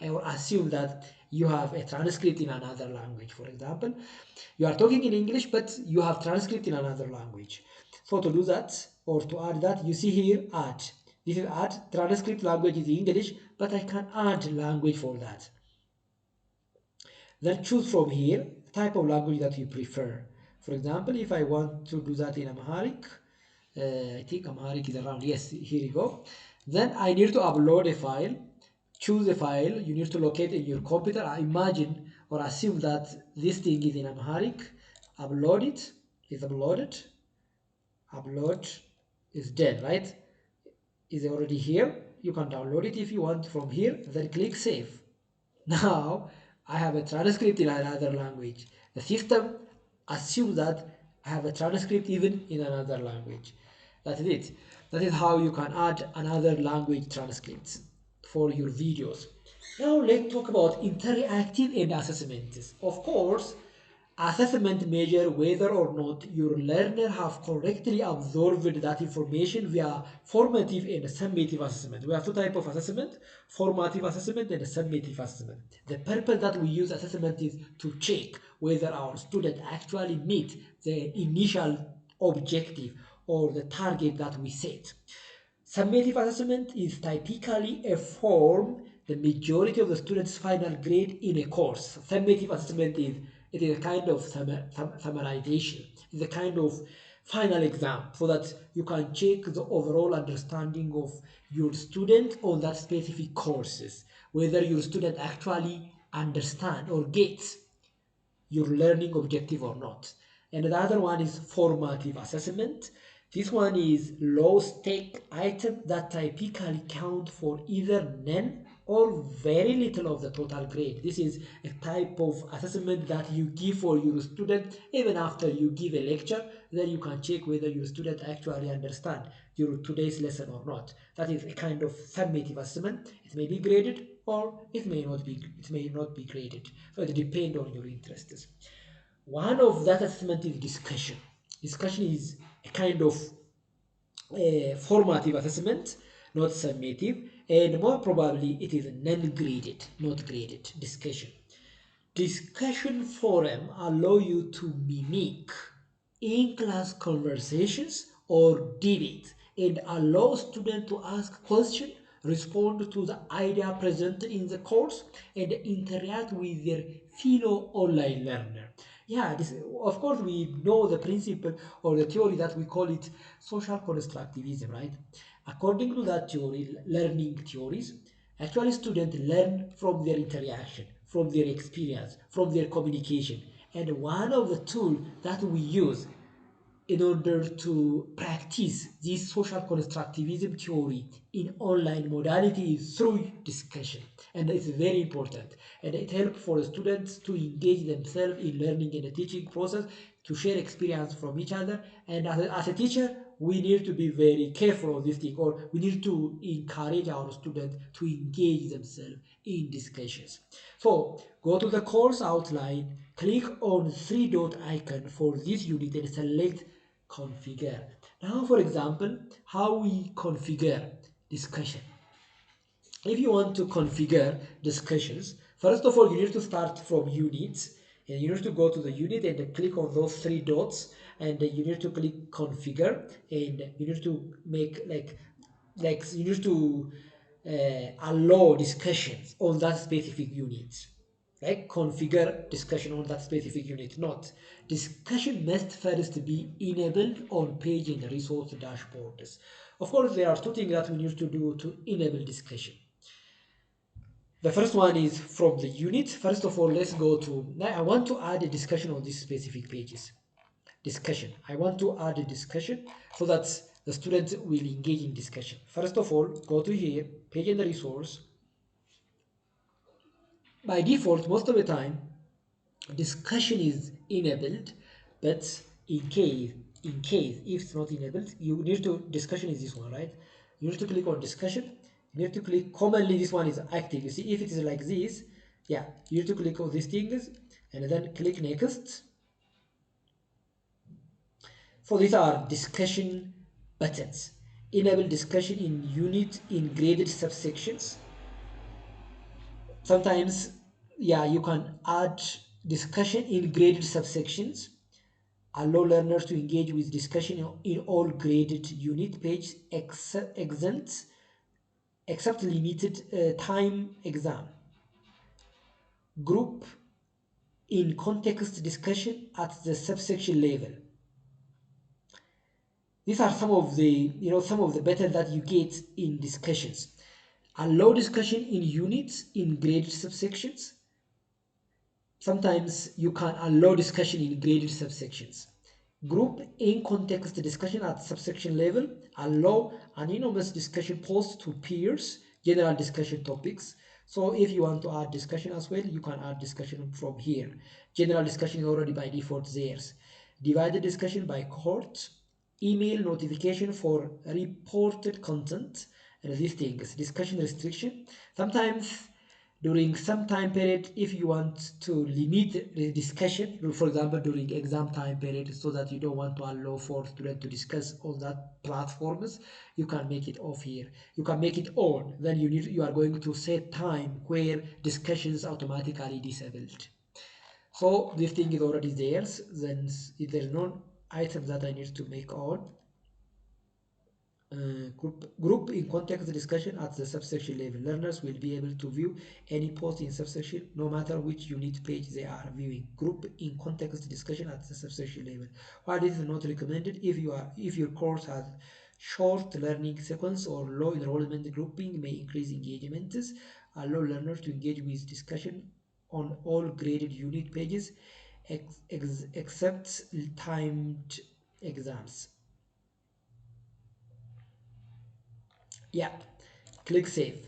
or assume that you have a transcript in another language. For example, you are talking in English, but you have transcript in another language. So to do that, or to add that, you see here, add. This is add, transcript language is English, but I can add language for that. Then choose from here type of language that you prefer. For example, if I want to do that in Amharic, I think Amharic is around, yes, here you go. Then I need to upload a file, choose a file, you need to locate in your computer. I imagine or assume that this thing is in Amharic, upload it, is uploaded, upload is done, right? Is already here. You can download it if you want from here, then click save. Now I have a transcript in another language. The system assumes that I have a transcript even in another language. That is it. That is how you can add another language transcripts for your videos. Now let's talk about interactive and assessments. Of course, assessment measure whether or not your learner have correctly absorbed that information via formative and summative assessment. We have two types of assessment, formative assessment and summative assessment. The purpose that we use assessment is to check whether our student actually meet the initial objective or the target that we set. Summative assessment is typically a form the majority of the students' final grade in a course. Summative assessment is a kind of summarization. It's a kind of final exam so that you can check the overall understanding of your student on that specific courses, whether your student actually understand or gets your learning objective or not. And the other one is formative assessment. This one is low stake item that typically count for either none or very little of the total grade. This is a type of assessment that you give for your student even after you give a lecture. Then you can check whether your student actually understand your today's lesson or not. That is a kind of summative assessment. It may be graded or it may not be graded. So it depends on your interests. One of that assessment is discussion. Discussion is a kind of formative assessment, not summative, and more probably it is non-graded, not graded discussion. Discussion forum allow you to mimic in-class conversations or debate and allow students to ask questions, respond to the idea presented in the course, and interact with their fellow online learner. Yeah, of course we know the principle or the theory that we call it social constructivism, right? According to that theory, learning theories, actually students learn from their interaction, from their experience, from their communication. And one of the tools that we use in order to practice this social constructivism theory in online modality is through discussion, and it's very important, and it helps for the students to engage themselves in learning and the teaching process, to share experience from each other. And as a teacher, we need to be very careful of this thing, or we need to encourage our students to engage themselves in discussions. So go to the course outline, click on three dot icon for this unit and select configure. Now, for example, how we configure discussion. If you want to configure discussions, first of all, you need to start from units, and you need to go to the unit and click on those three dots, and you need to click configure, and you need to make like you need to allow discussions on that specific unit, like configure discussion on that specific unit. Not discussion must first be enabled on page and resource dashboards. Of course, there are two things that we need to do to enable discussion. The first one is from the unit. First of all, let's go to, now I want to add a discussion on these specific pages. Discussion. I want to add a discussion so that the students will engage in discussion. First of all, go to here, page and resource. By default, most of the time, discussion is enabled, but in case if it's not enabled, you need to, discussion is this one, right? You need to click on discussion. You need to click, commonly this one is active. You see, if it is like this, yeah, you need to click on these things and then click next. So these are discussion buttons. Enable discussion in unit in graded subsections. Sometimes, yeah, you can add discussion in graded subsections. Allow learners to engage with discussion in all graded unit page except limited time exam. Group in context discussion at the subsection level. These are some of the better that you get in discussions. Allow discussion in units in graded subsections. Sometimes you can allow discussion in graded subsections. Group in context discussion at subsection level. Allow anonymous discussion posts to peers, general discussion topics. So if you want to add discussion as well, you can add discussion from here. General discussion is already by default theirs. Divided discussion by cohort. Email notification for reported content. And these things. Discussion restriction. Sometimes during some time period, if you want to limit the discussion, for example during exam time period, so that you don't want to allow for students to discuss on that platforms, you can make it off here. You can make it on, then you are going to set time where discussion is automatically disabled. So this thing is already there. Then if there's no item that I need to make on, group in context discussion at the subsection level. Learners will be able to view any post in subsection no matter which unit page they are viewing. Group in context discussion at the subsection level. While this is not recommended if your course has short learning sequence or low enrollment, grouping may increase engagements. Allow learners to engage with discussion on all graded unit pages except timed exams. Yeah, click save.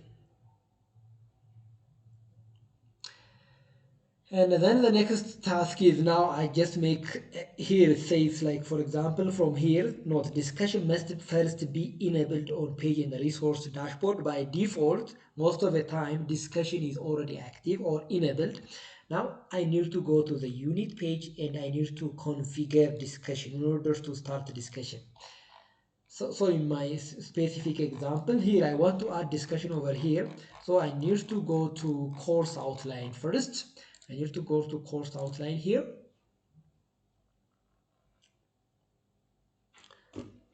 And then the next task is now I just make here it says, like for example from here, note discussion must first be enabled on page in the resource dashboard. By default, most of the time discussion is already active or enabled. Now I need to go to the unit page and I need to configure discussion in order to start the discussion. So in my specific example here, I want to add discussion over here. So I need to go to course outline first. I need to go to course outline here.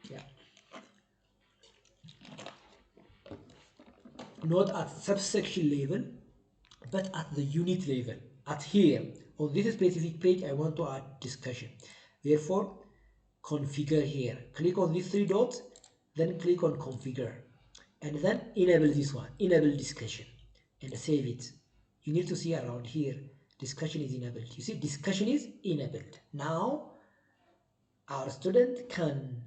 Yeah. Not at subsection level, but at the unit level. At here, on this specific page, I want to add discussion. Therefore, configure here. Click on these three dots, then click on configure. And then enable this one, enable discussion, and save it. You need to see around here, discussion is enabled. You see, discussion is enabled. Now, our student can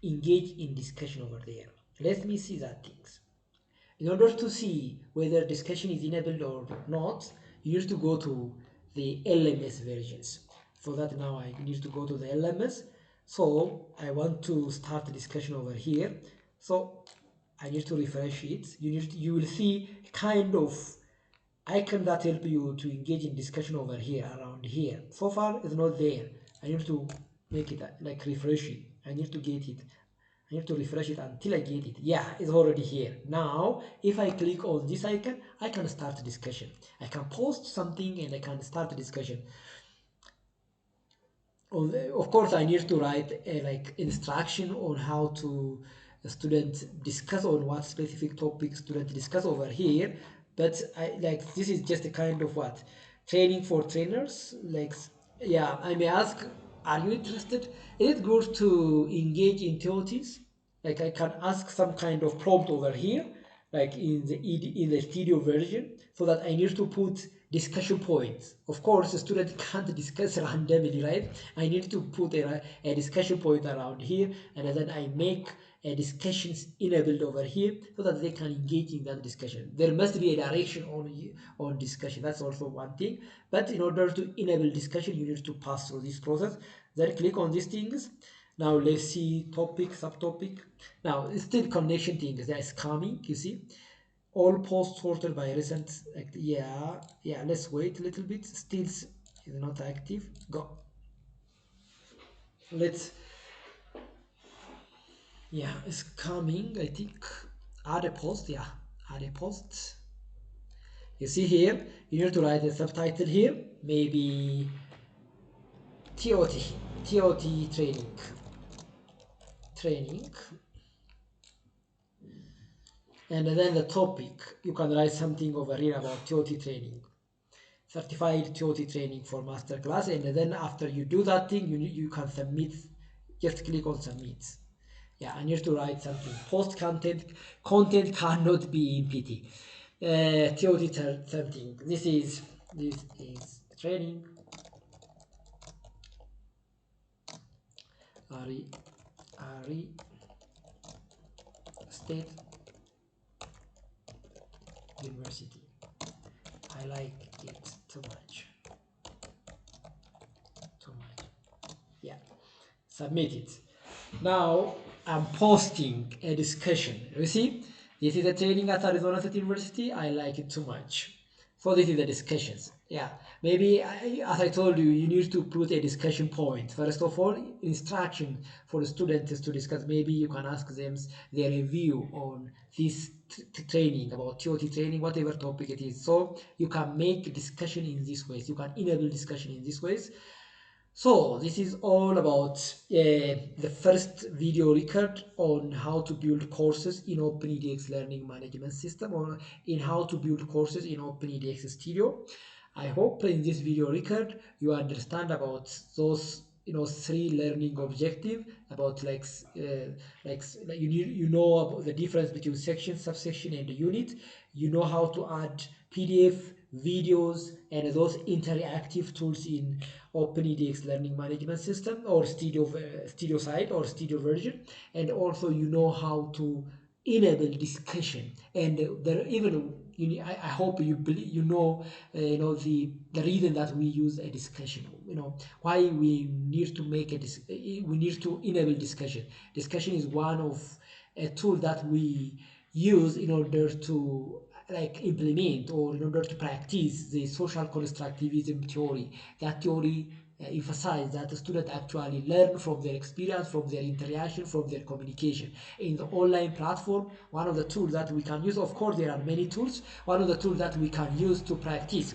engage in discussion over there. Let me see that things. In order to see whether discussion is enabled or not, you need to go to the LMS versions. For that now I need to go to the LMS. So I want to start the discussion over here. So I need to refresh it. You will see kind of icon that help you to engage in discussion over here, around here. So far it's not there. I need to make it like refresh it. I need to get it. I need to refresh it until I get it. Yeah, it's already here. Now, if I click on this icon, I can start a discussion. I can post something and I can start a discussion. Of course, I need to write like instruction on how to student discuss on what specific topic student discuss over here. But I like this is just a kind of what training for trainers. Like yeah, I may ask, are you interested? Is it good to engage in theories? Like I can ask some kind of prompt over here, like in the studio version, so that I need to put discussion points. Of course, the student can't discuss randomly, right? I need to put a discussion point around here, and then I make a discussions enabled over here so that they can engage in that discussion. There must be a direction on discussion. That's also one thing. But in order to enable discussion, you need to pass through this process. Then click on these things. Now let's see topic, subtopic. Now it's still connection things that is coming, you see. All posts sorted by recent, yeah, let's wait a little bit. Still is not active. Go. Let's Yeah, it's coming. I think add a post. Yeah, add a post. You see here, you need to write a subtitle here. Maybe TOT, TOT training, and then the topic. You can write something over here about TOT training, certified TOT training for masterclass, and then after you do that thing, you can submit. Just click on submit. Yeah, I need to write something. Post content cannot be in PT. TOT something. This is training. Ari Ari State University. I like it too much. Too much. Yeah. Submit it. Now I'm posting a discussion. You see, this is a training at Arizona State University. I like it too much. So this is the discussions. Yeah, maybe as I told you, you need to put a discussion point. First of all, instruction for the students to discuss. Maybe you can ask them their review on this training about TOT training, whatever topic it is. So you can make discussion in these ways. You can enable discussion in these ways. So this is all about the first video record on how to build courses in OpenEDX Learning Management System, or in how to build courses in OpenEDX Studio. I hope in this video record you understand about those three learning objective, about like you know about the difference between section, subsection, and unit. You know how to add PDF videos and those interactive tools in OpenEDX Learning Management System, or Studio site or Studio version, and also you know how to enable discussion. And there even I hope you know the reason that we use a discussion. Why we need to make we need to enable discussion. Discussion is one of a tool that we use in order to like implement, or in order to practice the social constructivism theory. That theory emphasize that the student actually learn from their experience, from their interaction, from their communication. In the online platform, one of the tools that we can use, of course there are many tools, one of the tools that we can use to practice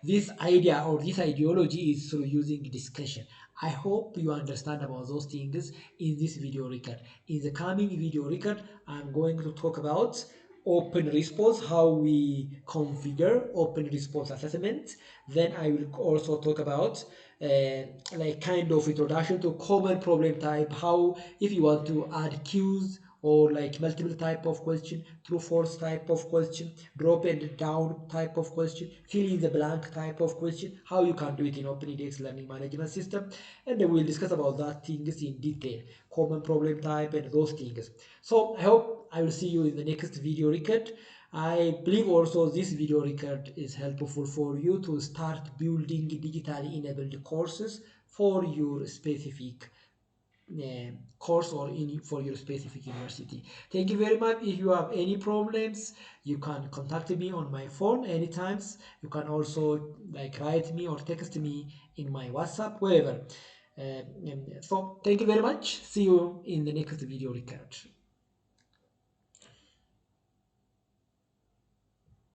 this idea or this ideology is through using discussion. I hope you understand about those things in this video record. In the coming video record, I'm going to talk about open response, how we configure open response assessment. Then I will also talk about like kind of introduction to common problem type, how if you want to add cues, or like multiple type of question, true false type of question, drop and down type of question, fill in the blank type of question, how you can do it in OpenEDX Learning Management System. And then we'll discuss about that things in detail, common problem type and those things. So I hope I will see you in the next video record. I believe also this video record is helpful for you to start building digitally enabled courses for your specific course, or in for your specific university. Thank you very much. If you have any problems, you can contact me on my phone anytime. You can also like write me or text me in my WhatsApp, wherever. So thank you very much. See you in the next video record.